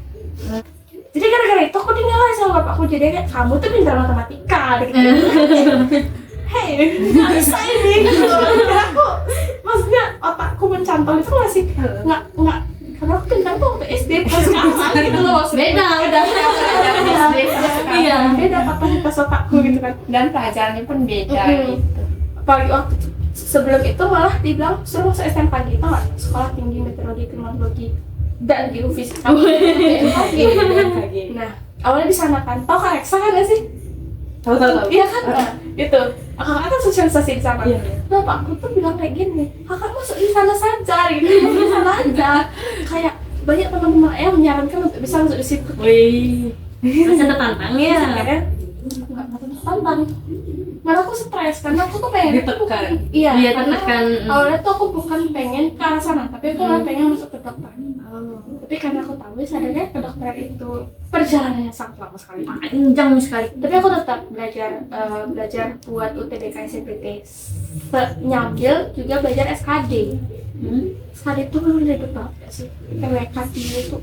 Jadi gara-gara itu aku dinilai sama bapakku, jadi kayak kamu tuh pintar matematika gitu. Hei, nggak bisa ini gitu. Karena aku, maksudnya otakku mencantol itu masih nggak karena aku pintar tuh waktu SD pas sekarang gitu loh. Beda. Iya, beda kapasitas otakku gitu kan. Dan pelajarannya pun beda gitu. Apalagi waktu sebelum itu malah dibilang suruh masuk SMK gitu nggak, sekolah tinggi meteorologi klimatologi dan geofisika. Nah, awalnya di sana kan, tau Kak Reksa kan nggak sih? Tahu. Iya kan? Nah, itu kakak kan sosialisasi di sana. Nah, Pak, aku tuh bilang kayak gini, kakak masuk di sana saja, gitu, masuk di sana aja. Kayak banyak teman-teman yang menyarankan untuk bisa masuk di situ. Wih, masa tertantang ya. Akhirnya nggak tantang, malah aku stres karena aku tuh pengen Ditekan. iya Iya, karena ditekan. awalnya tuh aku bukan pengen ke arah sana, tapi aku malah pengen masuk ke dokter. Tapi karena aku tahu sadarnya ke dokter itu perjalanannya sangat lama sekali. Panjang sekali. Tapi aku tetap belajar buat UTBK SNPT, nyambil juga belajar SKD. SKD itu memang ribet banget gak sih? TWK itu,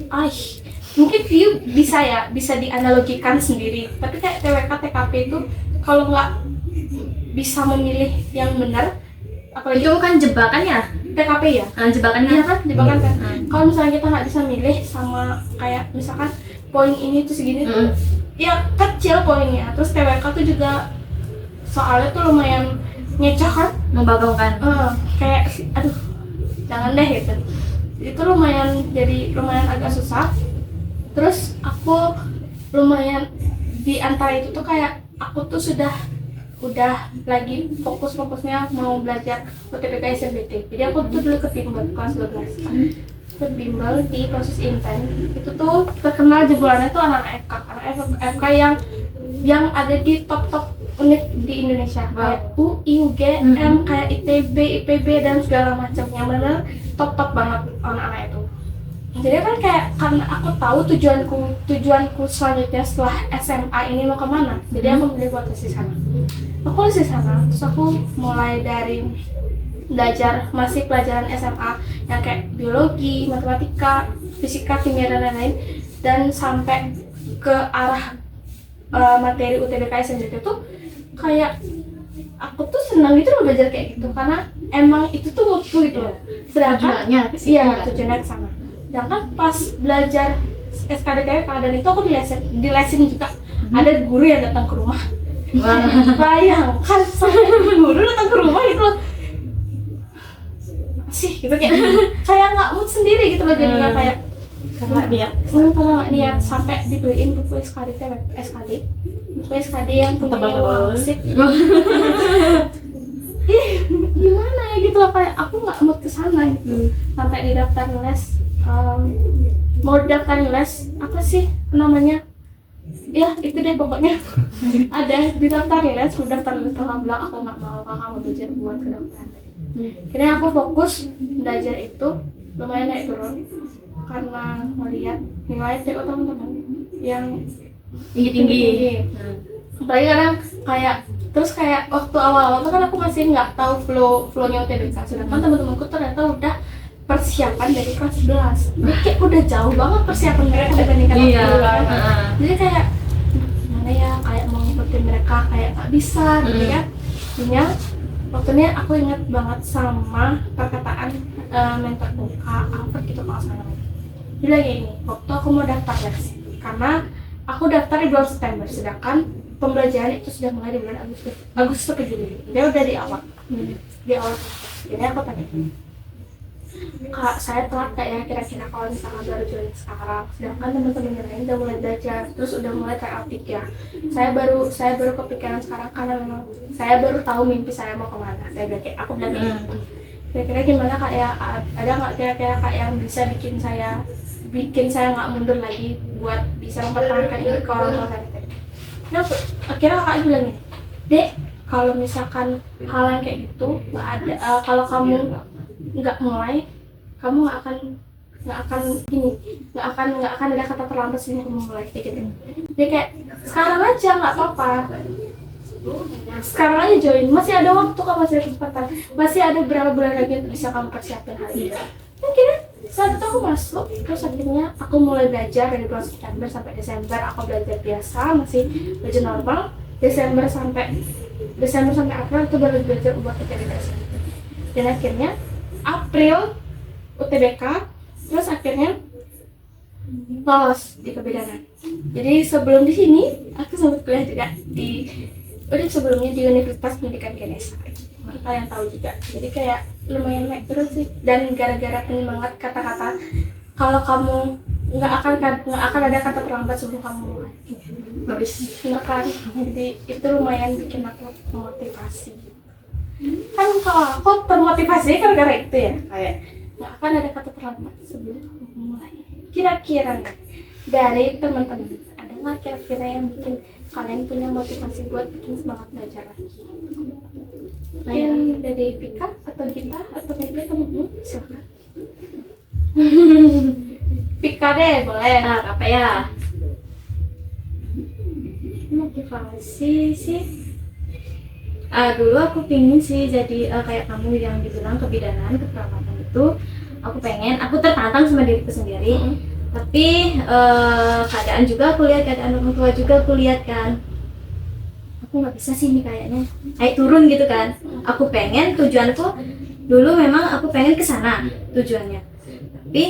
mungkin view bisa dianalogikan sendiri. Tapi kayak TWK TKP itu kalau nggak bisa memilih yang benar, apalagi Itu kan jebakan ya? TKP ya. Jebakan Iya kan, jebakan kan. Hmm. Kalau misalnya kita nggak bisa milih sama kayak misalkan poin ini tuh segini tuh, ya kecil poinnya. Terus TWK tuh juga soalnya tuh lumayan ngecoh kan. Membagongkan. Kayak aduh jangan deh gitu. Itu lumayan agak susah. Terus aku lumayan di antara itu tuh kayak aku tuh udah lagi fokusnya mau belajar UTBK SNBT. Jadi aku tuh dulu ke bimbel kelas 12 kan. Ke bimbel di proses intent. Itu tuh terkenal jebolannya tuh anak FK yang ada di top univ di Indonesia. Kayak UI, UGM, kayak ITB, IPB dan segala macam. Yang benar top banget anak-anak itu. Jadi kan kayak karena aku tahu tujuanku selanjutnya setelah SMA ini mau kemana, jadi aku milih buat les di sana. Aku les di sana, terus aku mulai dari belajar masih pelajaran SMA yang kayak biologi, matematika, fisika, kimia dan lain-lain, dan sampai ke arah materi UTBK SNBT tuh kayak aku tuh senang gitu loh belajar kayak gitu karena emang itu tuh waktu gitu loh. Sedangkan tujuannya ke sana. Sedangkan pas belajar SKD TWK dan itu aku dilesin juga. Ada guru yang datang ke rumah. Bayangkan sampai guru datang ke rumah gitu loh. Sih gitu kayak nggak mood sendiri gitu loh, jadi nggak kayak karena nggak niat sampai dibeliin buku SKD yang punya wasit. Gimana ya gitu loh, kayak aku nggak mood kesana gitu. Sampai di daftar les, mau daftarin les apa sih namanya, ya itu deh pokoknya. Ada di daftar les, udah daftar les, kakak bilang aku nggak mau, kakak mau belajar buat kedokteran. Akhirnya aku fokus belajar itu, lumayan naik turun karena melihat nilai TO teman-teman yang tinggi. Apalagi kadang kayak waktu awal-awal tuh kan aku masih nggak tahu flow-nya UTBK, sedangkan teman-temanku ternyata udah persiapan dari kelas 11. Jadi kayak udah jauh banget persiapan mereka dibandingkan aku kan. Jadi kayak gimana ya, kayak mau ngikutin mereka kayak nggak bisa gitu kan. Punya waktunya aku ingat banget sama perkataan mentorku Kak Alfred gitu kalau salah. Dia lagi ini, waktu aku mau daftar les, karena aku daftar di bulan September, sedangkan pembelajaran itu sudah mulai di bulan Agustus ke Juli. Dia udah di awal. Jadi aku tanya, Kak, saya telat gak ya kira-kira kalau misalnya baru join sekarang, sedangkan teman-teman yang lain udah mulai belajar, terus udah mulai kayak update ya. Saya baru kepikiran sekarang karena memang saya baru tahu mimpi saya mau kemana. Aku bilang gitu. Kira-kira gimana Kak ya, ada nggak kira-kira Kak yang bisa bikin saya nggak mundur lagi buat bisa mempertahankan ini ke orang tua saya. Nah, akhirnya Kak bilang nih, Dek, kalau misalkan hal yang kayak gitu nggak ada, kalau kamu nggak mulai, kamu nggak akan ada kata terlambat sebelum kamu mulai kayak gitu. Jadi kayak sekarang aja nggak apa-apa, sekarang aja join, masih ada waktu, kamu masih ada kesempatan, masih ada berapa bulan lagi untuk bisa kamu persiapin hal ini. Mungkin saat itu aku masuk, terus akhirnya aku mulai belajar dari bulan September sampai Desember. Aku belajar biasa, masih belajar normal. Desember sampai April itu baru belajar buat UTBK. Dan akhirnya April UTBK, terus akhirnya lolos di kebidanan. Jadi sebelum di sini aku sempat kuliah juga sebelumnya di Universitas Pendidikan Ganesha. Kalian tahu juga. Jadi kayak lumayan naik terus sih. Dan gara-gara penyemangat kata-kata kalau kamu nggak akan ada kata terlambat sebelum kamu mulai. Habis kan. Jadi itu lumayan bikin aku motivasi. Kan kalau aku termotivasi gara-gara itu ya, kayak nggak akan ada kata terlambat sebelum kamu mulai. kira-kira dari teman-teman ada nggak kira-kira yang bikin kalian punya motivasi buat bikin semangat belajar lagi? Mungkin dari Pika atau kita atau maybe temen-temen, silakan. Pika deh, boleh. Apa ya? Motivasi sih. Dulu aku pingin sih jadi kayak kamu yang dibilang kebidanan, keperawatan itu. Aku tertantang sama diriku sendiri. Tapi keadaan juga aku lihat, keadaan orang tua juga aku lihat kan. Aku nggak bisa sih ini kayaknya. Ayo turun gitu kan. Aku pengen, tujuanku dulu memang aku pengen ke sana tujuannya. Tapi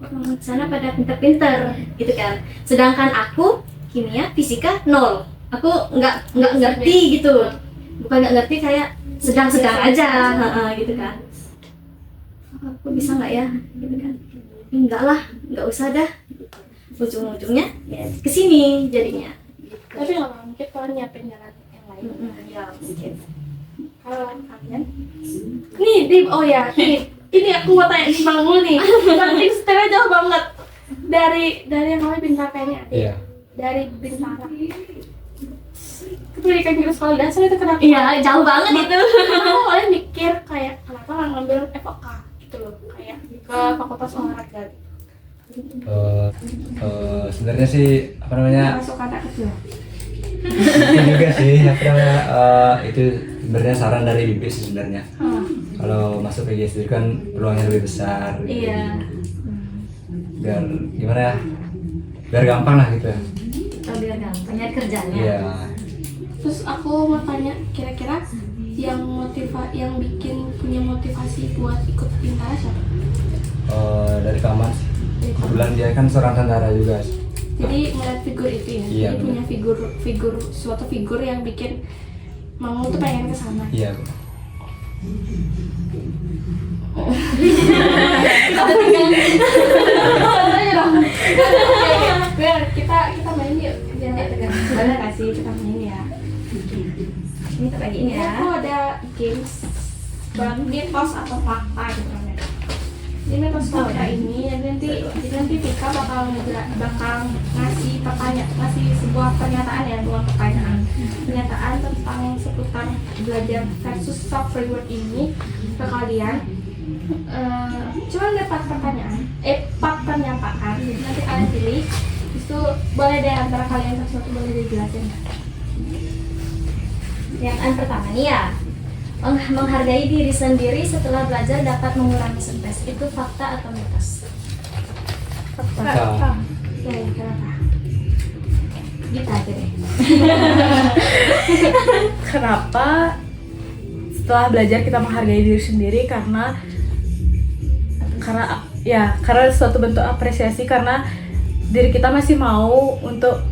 orang sana pada pinter-pinter gitu kan. Sedangkan aku kimia, fisika 0. Aku nggak ngerti gitu. Bukan nggak ngerti, kayak sedang-sedang aja, gitu kan. Aku bisa nggak ya, gitu kan? Enggak lah, nggak usah dah. Ujung-ujungnya ya kesini jadinya. Tapi nggak apa-apa, mungkin kalian nyiapin jalan yang lain. Ya mungkin. Kalau kalian, ini aku mau tanya nih Bang Mul nih. Nanti setelahnya jauh banget dari yang namanya Bintara kayaknya. Iya. Dari Bintara. Pendidikan jurus sekolah dasar itu kenapa? Iya, jauh banget itu. Kenapa kalian mikir kayak kenapa nggak ngambil FOK gitu loh, kayak ke fakultas olahraga? Sebenarnya sih apa namanya, Masuk anak kecil. itu juga sih apa namanya, itu sebenarnya saran dari bibi sih sebenarnya. Kalau masuk PGSD kan peluangnya lebih besar gitu. Iya. Biar gimana ya, biar gampang lah gitu ya. Biar gampang nyari kerjanya. Iya. Terus aku mau tanya, kira-kira yang bikin punya motivasi buat ikut Bintara siapa? Dari Kaman sih. Kebetulan dia kan seorang tentara juga. Jadi ngeliat figur itu ya, Iya, jadi punya suatu figur yang bikin mau tuh pengen ke sana. Iya. Biar kita main yuk, jangan tegang. Boleh kasih kita main ya. Ini tak lagi ini Ini ya. aku ada games buat mitos atau fakta gitu kan ya. Ini mitos fakta ini nanti Pika bakal ngasih sebuah pernyataan ya, bukan pertanyaan. Pernyataan tentang seputar belajar versus self reward ini ke kalian. Cuma ada 4 pertanyaan, 4 pernyataan. Jadi nanti kalian pilih. Itu boleh deh antara kalian satu boleh dijelasin. Yang pertama nih ya, menghargai diri sendiri setelah belajar dapat mengurangi stres. Itu fakta atau mitos? Fakta. Ya, kenapa? Kita aja deh. Kenapa setelah belajar kita menghargai diri sendiri? Karena suatu bentuk apresiasi, karena diri kita masih mau untuk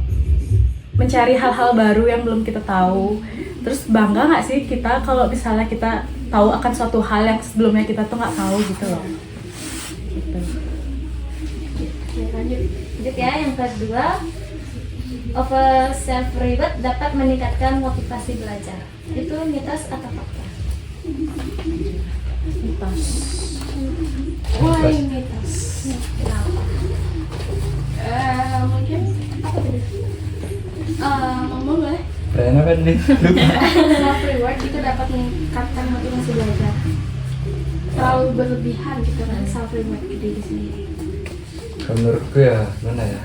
mencari hal-hal baru yang belum kita tahu. Terus bangga nggak sih kita kalau misalnya kita tahu akan suatu hal yang sebelumnya kita tuh nggak tahu gitu loh. Gitu. Lanjut ya, yang kedua, over self reward dapat meningkatkan motivasi belajar. Itu mitos atau fakta? Mitos. Why mitos? Kenapa? Mungkin apa tadi? Ngomong boleh? Pertanyaan apa nih? Self reward itu dapat meningkatkan motivasi belajar. Terlalu berlebihan gitu kan self reward ke diri sendiri. Kalau menurutku ya gimana ya?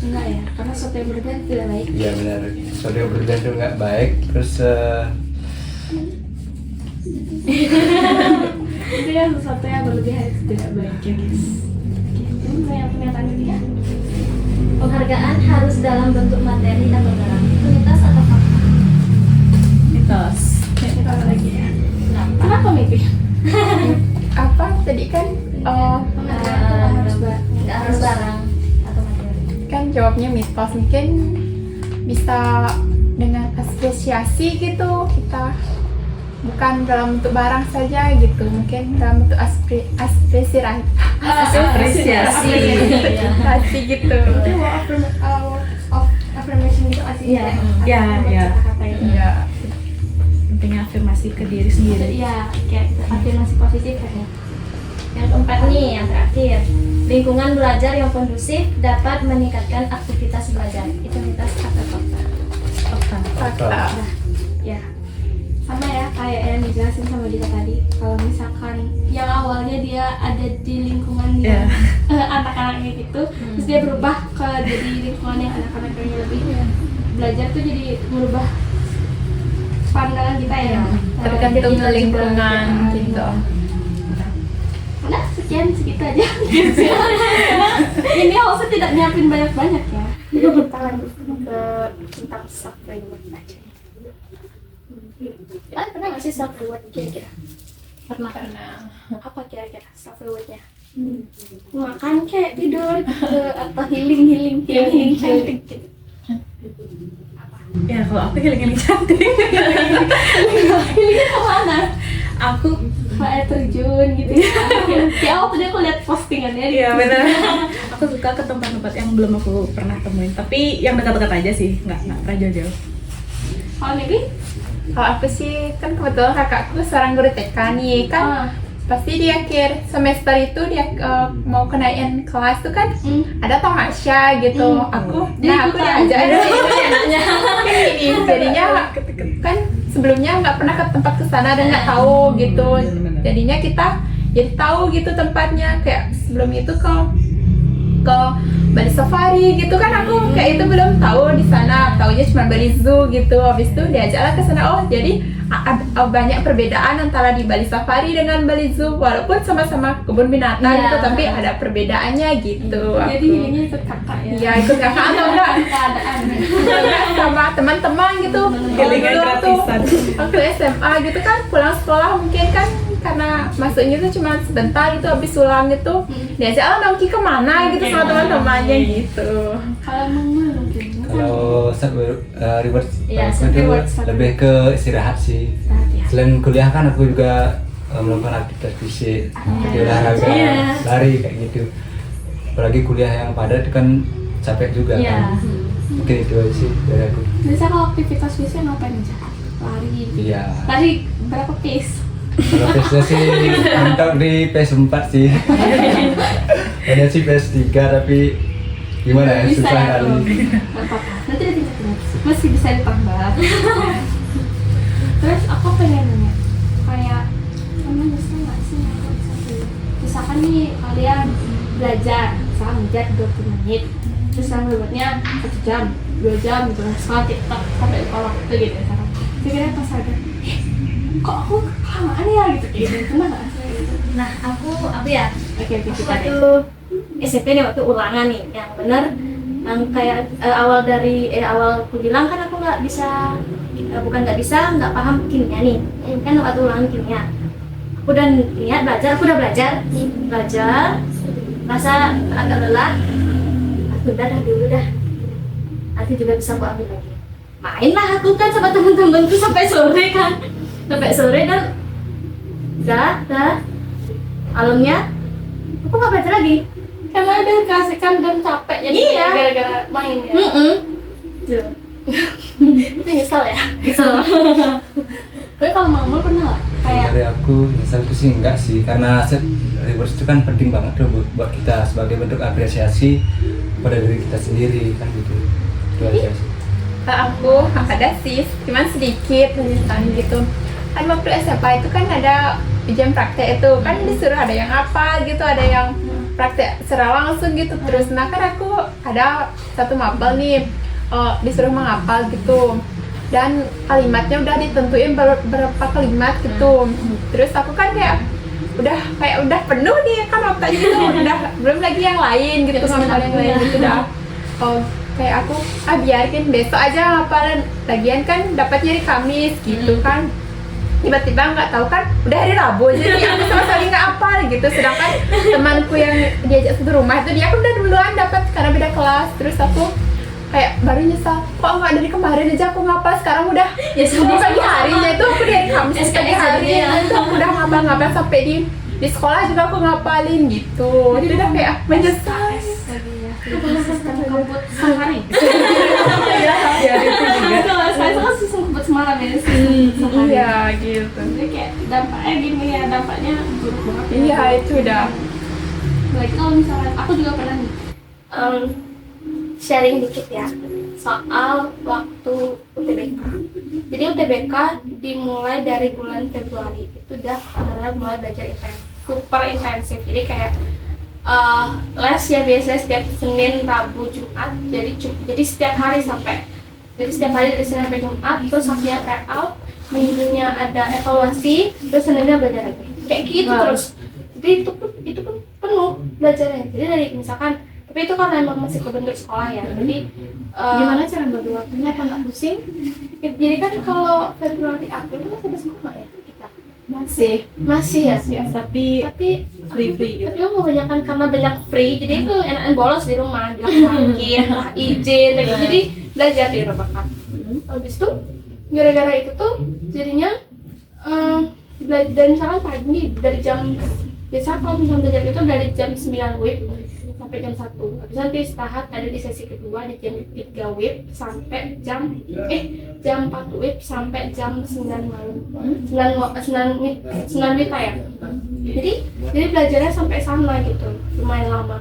Enggak ya, karena sesuatu yang berlebihan tidak baik. Iya benar. Sesuatu yang berbeda itu nggak baik. Terus Itu ya, sesuatu yang berlebihan itu tidak baik ya guys. Oke, itu pernyataan ini ya. Penghargaan harus dalam bentuk materi atau barang. Itu mitos atau fakta? Mitos. Kita lagi ya. Kenapa? Kenapa Mimpi? Apa tadi kan Nggak harus barang atau materi. kan jawabnya mitos, mungkin bisa dengan apresiasi gitu, kita bukan dalam bentuk barang saja gitu, mungkin dalam bentuk apresiasi apresiasi gitu. Itu word of affirmation gitu aslinya. Iya. Kata-kata itu. Ya, Pentingnya afirmasi ke diri sendiri. Iya, kayak afirmasi positif kan ya. Yang keempat nih, yang terakhir. Lingkungan belajar yang kondusif dapat meningkatkan aktivitas belajar. Itu mitos atau fakta? Fakta. Ya. Sama ya kayak yang dijelasin sama Dita tadi. Kalau misalkan yang awalnya dia ada di lingkungan yang anak-anaknya gitu, terus dia berubah ke jadi lingkungan yang anak-anaknya lebih belajar tuh jadi merubah pandangan kita ya. Tergantung lingkungan gitu. Nah, segitu aja. Ini Halsa tidak nyiapin banyak-banyak ya. Jadi kita lanjut ke tentang self reward aja. Kalian pernah nggak sih self reward kira-kira? Pernah. Apa kira-kira self rewardnya? Makan kayak tidur atau healing cantik gitu. Ya kalau aku healing cantik. Healingnya kemana? Aku Air terjun gitu ya. Ya waktu dia aku lihat postingannya. iya benar. Aku suka ke tempat-tempat yang belum aku pernah temuin, tapi yang dekat-dekat aja sih, nggak pernah jauh-jauh. Kalau Megi? Kalau aku sih kan kebetulan kakakku seorang guru TK nih kan. Pasti di akhir semester itu dia mau kenaikan kelas tuh kan ada tamasya gitu. Aku diajak jadinya kan sebelumnya nggak pernah ke tempat kesana dan nggak tahu gitu. Jadinya kita jadi tahu gitu tempatnya, kayak sebelum itu ke Bali Safari gitu kan, aku kayak itu belum tahu di sana, taunya cuma Bali Zoo gitu. Habis itu diajaklah ke sana. Oh jadi banyak perbedaan antara di Bali Safari dengan Bali Zoo, walaupun sama-sama kebun binatang gitu, tapi ada perbedaannya gitu. Jadi ini ikut kakak ya? Iya ikut kakak atau enggak Keadaan. sama teman-teman gitu. Healingan Dulu gratisan. waktu SMA gitu kan pulang sekolah mungkin kan karena masuknya tuh cuma sebentar gitu, habis ulang gitu diajak nongki kemana gitu sama teman-temannya gitu. Kalau Mama mungkin. Kalau self reward Iya, aku self itu reward, lebih ke istirahat sih. Selain kuliah kan aku juga melakukan aktivitas fisik, seperti olahraga, lari kayak gitu. Apalagi kuliah yang padat itu kan capek juga kan. Mungkin itu aja sih dari aku. Biasa kalau aktivitas fisik ngapain aja? Lari. Iya. Lari berapa pace? Kalau PS-nya sih mentok di PS4 sih. Ada sih PS3 tapi gimana ya, Bisa susah ya, kali. Nggak apa-apa. Nanti ditingkatin. Masih bisa ditambah. Terus aku pengen nanya, kayak kamu bisa nggak sih ngelakuin satu? Misalkan nih kalian belajar, misalkan belajar 20 menit, terus yang berikutnya 1 jam, 2 jam gitu, sekolah TikTok sampai lupa waktu gitu misalkan. Kira-kira pas ada, kok aku kelamaan ya gitu, kayak gitu, pernah nggak sih gitu? Nah, aku ya. Oke, kita Waktu SMP nih, waktu ulangan nih, yang bener yang kayak awal aku bilang kan aku nggak bisa, bukan nggak bisa, nggak paham kimia nih, kan waktu ulangan kimia aku udah niat belajar, aku udah belajar, rasa agak lelah, aku udah dulu dah, nanti juga bisa aku ambil lagi, mainlah aku kan sama temen-temenku sampai sore dan dah malamnya aku nggak belajar lagi. karena udah kasihkan dan capek jadi Iya. gara-gara main ya. Tuh. Itu nyesel ya. Tapi kalau Mama pernah nggak kayak Dari aku misal itu sih enggak sih, karena self reward itu kan penting banget tuh buat kita sebagai bentuk apresiasi pada diri kita sendiri kan gitu. Itu aja sih. Kalau aku ada sih, cuman sedikit misalnya gitu. Kan waktu SMA itu kan ada ujian praktek itu, kan disuruh ada yang apa gitu, ada yang praktek secara langsung gitu. Terus nah kan aku ada satu mapel nih, disuruh menghafal gitu. Dan kalimatnya udah ditentuin berapa kalimat gitu. Terus aku kan kayak udah penuh nih kan waktunya gitu, udah belum lagi yang lain gitu, ngapal yang lain gitu dah. Kayak aku biarin besok aja ngapalan, lagian kan dapatnya di Kamis gitu kan. Tiba-tiba nggak tahu kan udah hari Rabu, jadi aku sama sekali nggak hafal gitu. Sedangkan temanku yang diajak satu rumah itu dia kan udah duluan dapat karena beda kelas. Terus aku kayak baru nyesal, kok nggak dari kemarin aja aku ngapal, sekarang udah di pagi harinya itu aku dari Kamis di pagi harinya itu aku udah ngapal sampai di sekolah juga aku ngapalin gitu. Jadi udah kayak menyesal. sistem kebut sehari. Ya itu juga. Kalau saya kan sistem kebut semalam ya, sistem sehari. Iya gitu. Jadi kayak dampaknya gini ya, dampaknya buruk banget. Iya itu udah. Baik, kalau misalkan aku juga pernah nih sharing dikit ya soal waktu UTBK. Jadi UTBK dimulai dari bulan Februari, itu udah benar-benar mulai belajar intensif, super intensif. Jadi kayak les ya biasanya setiap Senin, Rabu, Jumat. Jadi setiap hari jadi setiap hari dari Senin sampai Jumat. Terus Sabtunya try out, minggunya ada evaluasi, terus Seninnya belajar lagi. Kayak gitu terus. Jadi itu pun penuh belajarnya. Jadi dari misalkan, tapi itu kan emang masih kebentuk sekolah ya. Jadi Gimana cara bagi waktunya, apa nggak pusing? jadi kan kalau Februari April itu masih ada sekolah ya kita. Masih ya. Tapi Tapi free gitu. tapi kebanyakan karena banyak free, jadi itu enakan bolos di rumah, bilang sakit, lah izin, gitu. Jadi belajar di rumah kan. Habis itu gara-gara itu tuh jadinya dan misalkan pagi dari jam biasa kalau misalnya belajar itu dari jam 9 WIB sampai jam 1. Habis nanti istirahat ada di sesi kedua di jam 3 WIB sampai jam 4 WIB sampai jam 9 malam. 9 WIB ya. Jadi belajarnya sampai sana gitu, lumayan lama.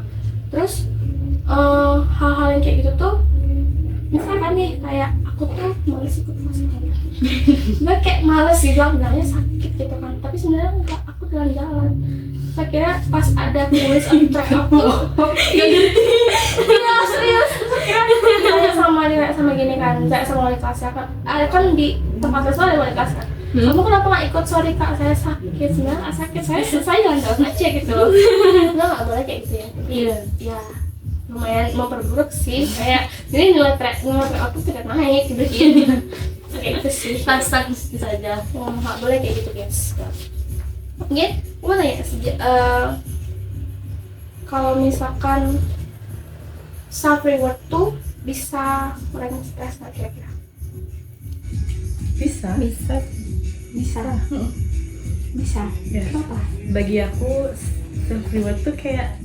Terus hal-hal yang kayak gitu tuh, misalkan nih kayak aku tuh males ikut kelas gue kayak males gitu, bilangnya sakit gitu kan, tapi sebenarnya enggak, aku jalan-jalan. Saya kira pas ada tulis track up tuh iya serius, saya kira sama gini kan, saya sama wali kelasnya kan di tempat les ada wali kelas kan, kamu kenapa nggak ikut? Sorry kak, saya sakit. Sebenarnya nggak sakit, saya jalan-jalan aja gitu loh. Nggak boleh kayak gitu ya. Iya, lumayan memperburuk sih. Kayak jadi nilai track out tuh tidak naik gitu. Kayak gitu sih. Stang saja. Nggak boleh kayak gitu guys. Oke, gimana ya? Kalau misalkan self reward tuh bisa mengurangi stres nggak kira-kira? Bisa. Ya. Bagi aku self reward tuh kayak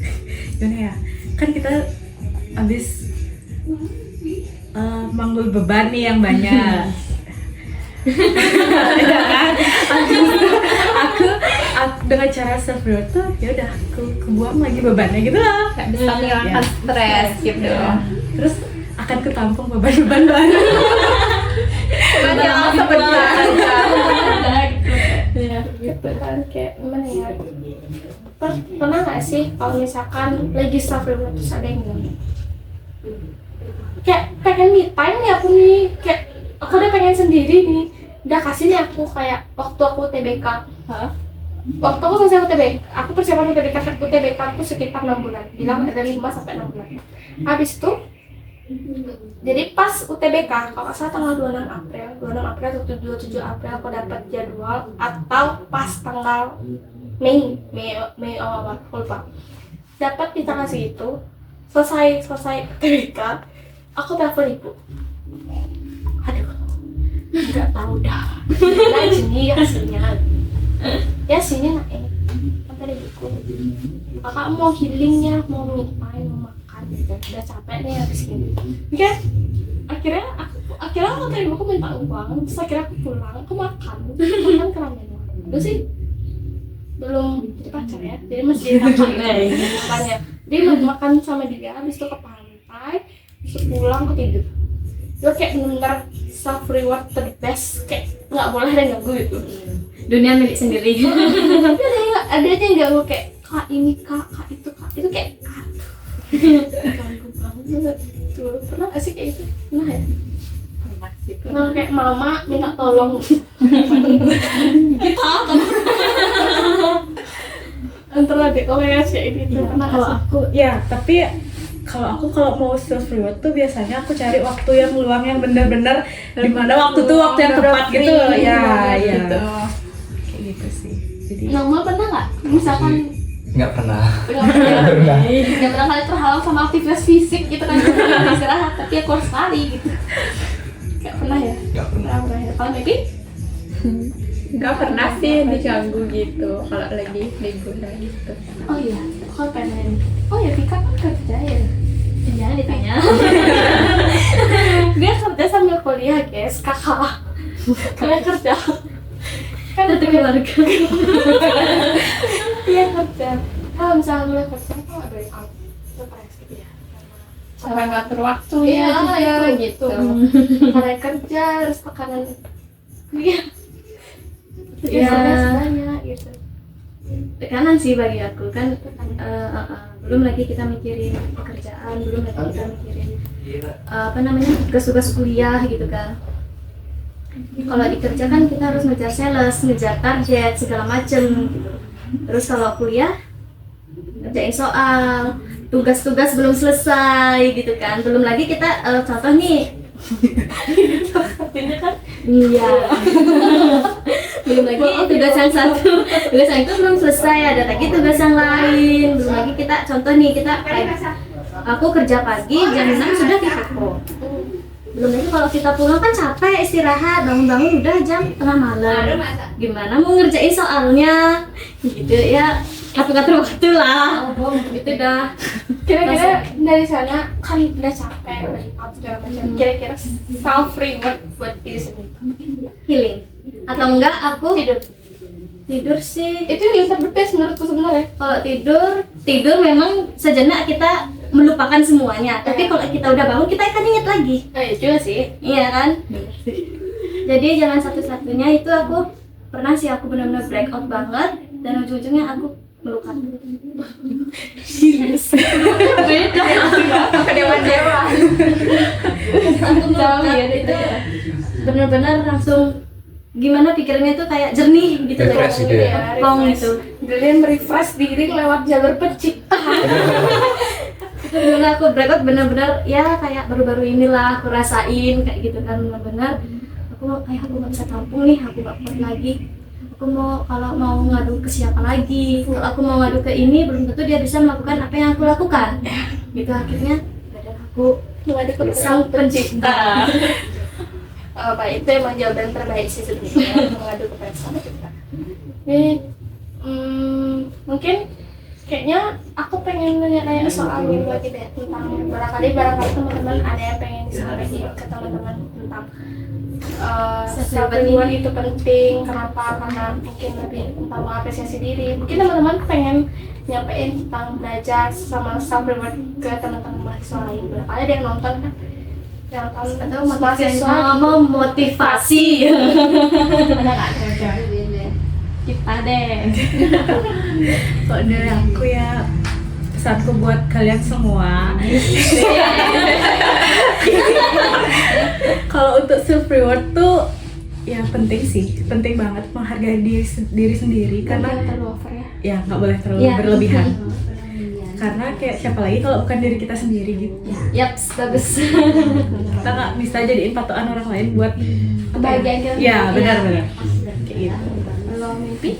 gimana ya? Kan kita abis manggul beban nih yang banyak. Ya kan? Aku dengan cara self reward tuh ya udah aku kebuang lagi bebannya gitu lah. Nggak bisa menghilangkan stres gitu. Terus akan ketampung beban-beban baru. Yang sebentar aja. Ya, gitu kan, kayak gimana ya? Pernah nggak sih kalau misalkan lagi self reward terus ada yang bilang kayak pengen me time nih aku nih, kayak aku udah pengen sendiri nih, udah kasih nih aku kayak waktu aku TBK. Waktu aku selesai UTBK, aku persiapan UTBK aku sekitar 6 bulan, bilang ada 5-6 bulan. Habis itu jadi pas UTBK, kalau nggak salah tanggal 26 April atau 27 April aku dapat jadwal, atau pas tanggal Mei awal aku lupa. Dapat di tanggal segitu, selesai UTBK, aku telepon ibu. Aduh, nggak tahu dah. Nah, sini ya sini naik. Kata ibuku, kakak mau healingnya, mau me time, mau makan gitu. Udah capek nih habis gini. Oke, akhirnya aku tadi ibuku minta uang, terus akhirnya aku pulang, aku makan keramen. Itu sih belum jadi pacar ya, jadi masih jadi kakak makanya. Dia makan sama dia, habis itu ke pantai, habis itu pulang, aku tidur. Itu kayak bener-bener self reward terbest, kayak nggak boleh ada yang ganggu gitu. Dunia milik sendiri. Tapi ada aja yang ganggu, kayak kak ini kak itu kayak ganggu banget tuh. Pernah nggak sih kayak itu? Pernah ya? Pernah kayak mama minta tolong kita antara dek kayak gitu. Pernah nggak Kalau sih? aku ya, tapi kalau mau self reward tuh biasanya aku cari waktu yang luang yang benar-benar di mana waktu tuh waktu yang tepat gitu. Ya. Gitu. Kayak gitu sih. Jadi Normal pernah nggak? Misalkan Nggak pernah. nggak pernah kali terhalang sama aktivitas fisik gitu kan, istirahat, tapi aku harus lari gitu. Nggak pernah ya? Nggak pernah. Pernah ya. Kalau Maggie? Nggak pernah sih diganggu gitu kalau lagi liburan gitu. Oh iya, kalau pengen. Oh ya, Vika kan kerja ya. jangan ditanya. Dia kerja sambil kuliah guys, kakak. Kalian kerja. Kan Satu keluarga. Iya kerja. Kalau misalnya mulai kerja kok ada yang stres gitu ya. Cara ngatur waktu Iya, ya juga itu gitu. Karena kerja, terus tekanan kuliah. Iya. Banyak gitu. Tekanan sih bagi aku kan, belum lagi kita mikirin pekerjaan, belum lagi kita mikirin tugas-tugas kuliah gitu kan. Kalau di kerja kan kita harus ngejar sales, ngejar target segala macem gitu. Terus kalau kuliah ngerjain soal, tugas-tugas belum selesai gitu kan. Belum lagi kita contoh nih. Ini kan Iya. Belum lagi tugas yang satu, tugas yang itu belum selesai, ada lagi tugas yang lain. Belum lagi kita contoh nih, kita kayak aku kerja pagi jam 6 sudah di toko. Belum lagi kalau kita pulang kan capek istirahat, bangun-bangun udah jam tengah malam. Gimana mau ngerjain soalnya? Gitu ya. Ngatur-ngatur waktu lah. Itu dah. kira-kira dari sana kan udah capek, udah out segala macam. Kira-kira self reward buat diri sendiri. Healing. Atau enggak aku Tidur sih. itu yang terbest menurutku sebenarnya. Kalau tidur memang sejenak kita melupakan semuanya. Tapi kalau kita udah bangun kita akan ingat lagi. Oh iya juga sih. Iya kan? Jadi jalan satu-satunya itu aku pernah sih aku benar-benar break out banget dan ujung-ujungnya aku melukat. Beda. Ke dewa-dewa. Aku melukat itu benar-benar langsung gimana pikirannya tuh kayak jernih gitu Refresh gitu ya? plong gitu. Kalian merefresh diri lewat jalur penciptaan. Itu benar aku break out benar-benar ya kayak baru-baru inilah aku rasain kayak gitu kan benar-benar aku nggak bisa tampung nih, aku nggak kuat lagi. Aku mau kalau mau ngadu ke siapa lagi, kalau aku mau ngadu ke ini belum tentu dia bisa melakukan apa yang aku lakukan. Gitu akhirnya badan aku Mengadu ke sang pencipta. Baik, itu emang jawaban terbaik sih sebenarnya, mengadu kepada sang pencipta. Ini mungkin kayaknya aku pengen nanya-nanya soal ini lagi deh, tentang barangkali teman-teman ada yang pengen disampaikan ke teman-teman tentang self reward itu penting. Kenapa? Karena mungkin lebih tentang mengapresiasi diri. Mungkin teman-teman pengen nyampein tentang belajar sama self reward ke teman-teman mahasiswa lain. Barangkali ada yang nonton kan, yang atau mahasiswa memotivasi. ada nggak ada? Kita deh. Kalau dari aku ya, pesanku buat kalian semua. Kalau untuk self reward tuh ya penting sih, penting banget menghargai diri sendiri karena terlalu over ya. ya nggak boleh terlalu Ya. berlebihan. Karena kayak siapa lagi kalau bukan diri kita sendiri gitu. Yaps, bagus. Kita nggak bisa jadiin patokan orang lain buat Kebahagiaan kita ya sendiri. benar-benar kayak gitu. Kalau mimpi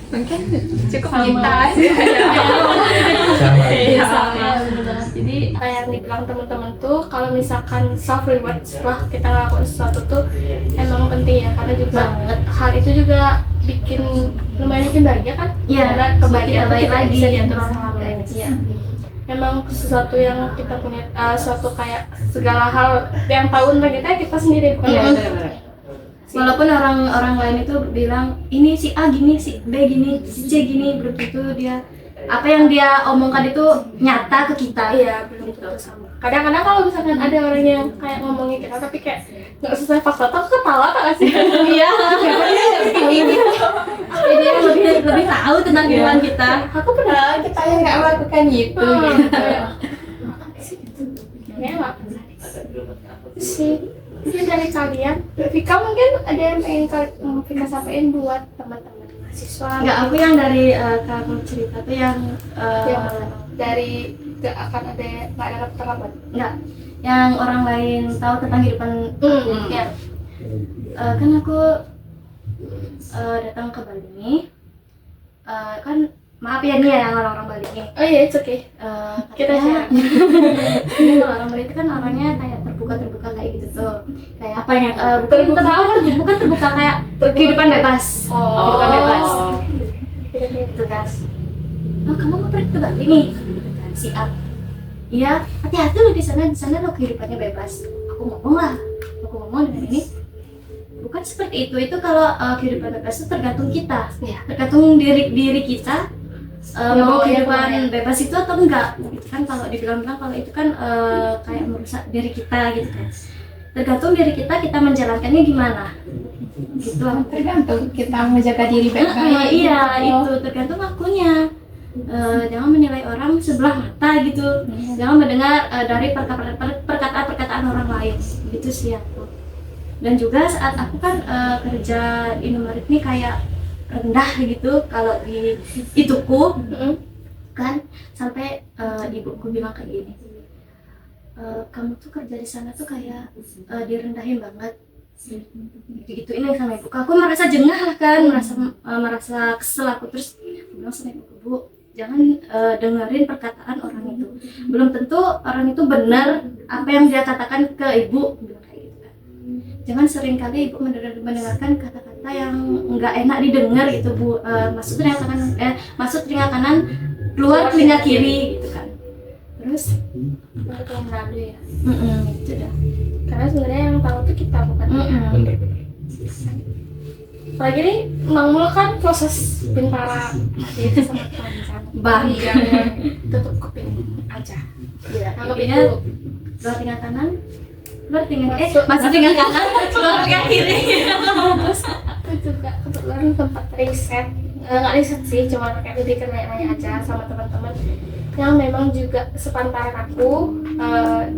Mungkin cukup kita Sama. sama. Jadi kayak yang dibilang teman-teman tuh kalau misalkan self reward setelah kita ngelakuin sesuatu tuh emang penting ya, karena juga hal itu juga lumayan bikin bahagia kan. Iya, Karena kebahagiaan baik itu tidak lagi. bisa diatur orang lain. Iya. Memang sesuatu yang kita punya, suatu kayak segala hal yang tahu tentang kita sendiri bukan Iya, orang benar-benar. Walaupun orang lain itu bilang ini si A gini, si B gini, si C gini, belum tentu dia apa yang dia omongkan itu nyata ke kita. Iya, belum tentu sama. Kadang-kadang kalau misalkan ada orang yang kayak ngomongin kita tapi kayak nggak sesuai fakta, tuh aku ketawa kan sih? Iya. Jadi dia lebih tahu tentang kehidupan kita. Aku pernah kita yang nggak melakukan itu gitu. Memang sih. Mungkin dari kalian, Vika mungkin ada yang pengen Vika sampaikan buat teman-teman mahasiswa. Enggak, aku yang dari kamu cerita tuh yang Yang dari gak akan ada nggak ada terlambat. enggak, yang orang lain tahu tentang kehidupan aku. Ya. Kan aku datang ke Bali ini, kan maaf ya nih ya yang orang-orang Bali ini. Oh iya, it's okay. Kita share. Ini kalau orang Bali itu kan orangnya kayak terbuka kayak gitu tuh. Kayak Apa yang bukan terbuka kayak kehidupan bebas. Kehidupan bebas. Gitu kan. Oh, kamu mau pergi ke Bali nih? Si A. iya hati-hati lo di sana lo kehidupannya bebas, aku ngomong dengan ini bukan seperti itu kalau kehidupan bebas itu tergantung kita, tergantung diri kita mau kehidupan bebas itu atau enggak gitu kan. Kalau dibilang kalau itu kan kayak merusak diri kita gitu kan, tergantung diri kita menjalankannya gimana gitu. Tergantung kita menjaga diri baik-baik. Iya itu tergantung akunya. Jangan menilai orang sebelah mata gitu, jangan mendengar dari perkataan orang lain gitu sih aku. Dan juga saat aku kan kerja di Indomaret ini kayak rendah gitu kalau di ituku kan, sampai ibuku bilang kayak gini, kamu tuh kerja di sana tuh kayak direndahin banget gitu ini sama ibu. Aku merasa jengah lah kan, merasa kesel aku. Terus aku bilang sama ibu, Bu, jangan dengerin perkataan orang itu, belum tentu orang itu benar apa yang dia katakan ke ibu, bilang kayak gitu kan. Jangan sering kali ibu mendengarkan kata-kata yang nggak enak didengar gitu, Bu. Masuk telinga kanan keluar telinga kiri gitu kan. Terus Menadu ya. Gitu dah. Karena sebenarnya yang tahu tuh kita bukan dia. Bener. Apalagi nih Mang Mul kan proses Bintara itu sangat panjang. Bang. Jangan tutup kuping aja. Iya, Anggap intinya itu keluar telinga kanan, masuk Masuk. telinga kanan, keluar telinga kiri. terus aku juga kebetulan tempat riset, nggak riset sih, cuma kayak lebih ke nanya-nanya aja sama teman-teman yang memang juga sepantaran aku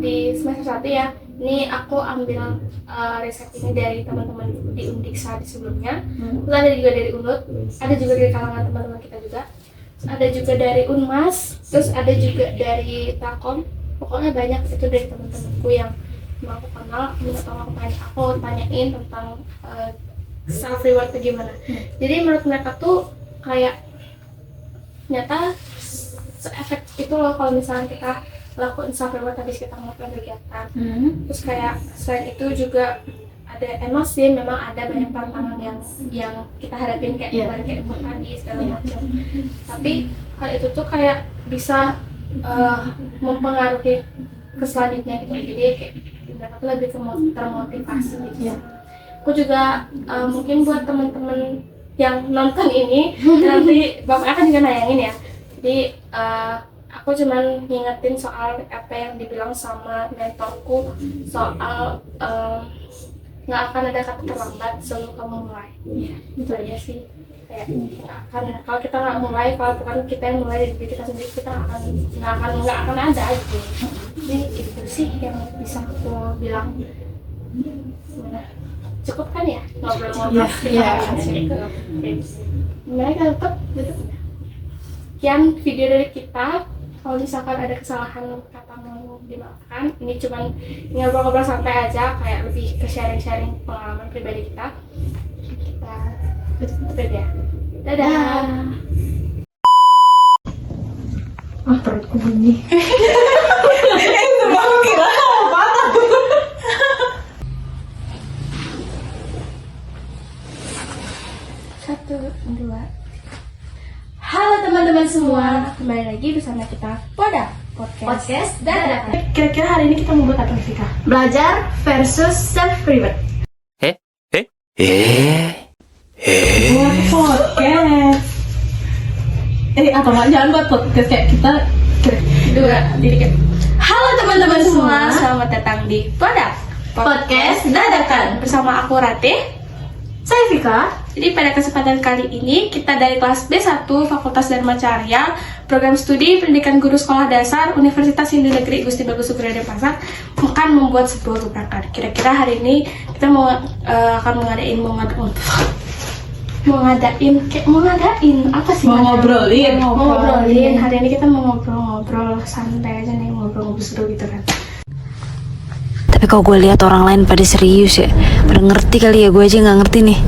di semester 1 ya. Ini aku ambil riset ini dari teman-teman di Undiksa di sebelumnya, terus ada juga dari UNUD, ada juga dari kalangan teman-teman kita juga, terus ada juga dari Unmas, terus ada juga dari Telkom. Pokoknya banyak itu dari teman-temanku yang aku kenal, minta tolong aku tanyain tentang self reward itu gimana. Jadi menurut mereka tuh kayak nyata se-efek itu loh kalau misalnya kita lakuin self reward habis kita melakukan kegiatan. Terus kayak selain itu juga ada emosi, memang ada banyak tantangan yang kita hadapin kayak kemarin kayak ibu tadi segala macam. Tapi hal itu tuh kayak bisa mempengaruhi ke selanjutnya gitu. Jadi kayak mereka tuh lebih termotivasi gitu. Aku juga mungkin buat teman-teman yang nonton ini nanti bapak akan juga nayangin ya. Jadi aku cuman ngingetin soal apa yang dibilang sama mentorku soal nggak akan ada kata terlambat sebelum kamu mulai. Itu aja sih. Kayak kalau kita nggak mulai, kalau bukan kita yang mulai dari diri kita sendiri, kita nggak akan ada gitu. Jadi itu sih yang bisa aku bilang. Cukup kan ya ngobrol-ngobrol? Iya. Mereka tetap sekian video dari kita. Kalau misalkan ada kesalahan kata mau dimaafkan. Ini cuman ngobrol-ngobrol santai aja, kayak lebih ke sharing-sharing pengalaman pribadi kita. Kita tutup ya. Dadah. Perutku bunyi. Satu, dua. Halo teman-teman semua, kembali lagi bersama kita Podcast Dadakan. Kira-kira hari ini kita mau buat apa sih Kak? Belajar versus self reward. Buat podcast. Atau nggak jangan buat podcast kayak kita. Halo teman-teman semua, selamat datang di Podcast Dadakan. Bersama aku Ratih, Saya Vika. Jadi pada kesempatan kali ini kita dari kelas B1 Fakultas Dharma Carya, Program Studi Pendidikan Guru Sekolah Dasar Universitas Hindu Negeri Gusti Bagus Sugro Denpasar akan membuat sebuah rubrakan. Kira-kira hari ini kita akan mengadain apa sih? Ngobrolin. Hari ini kita mau ngobrol santai aja nih, ngobrol seru gitu kan. Tapi kalau gue lihat orang lain pada serius ya, pada ngerti kali ya, gue aja nggak ngerti nih.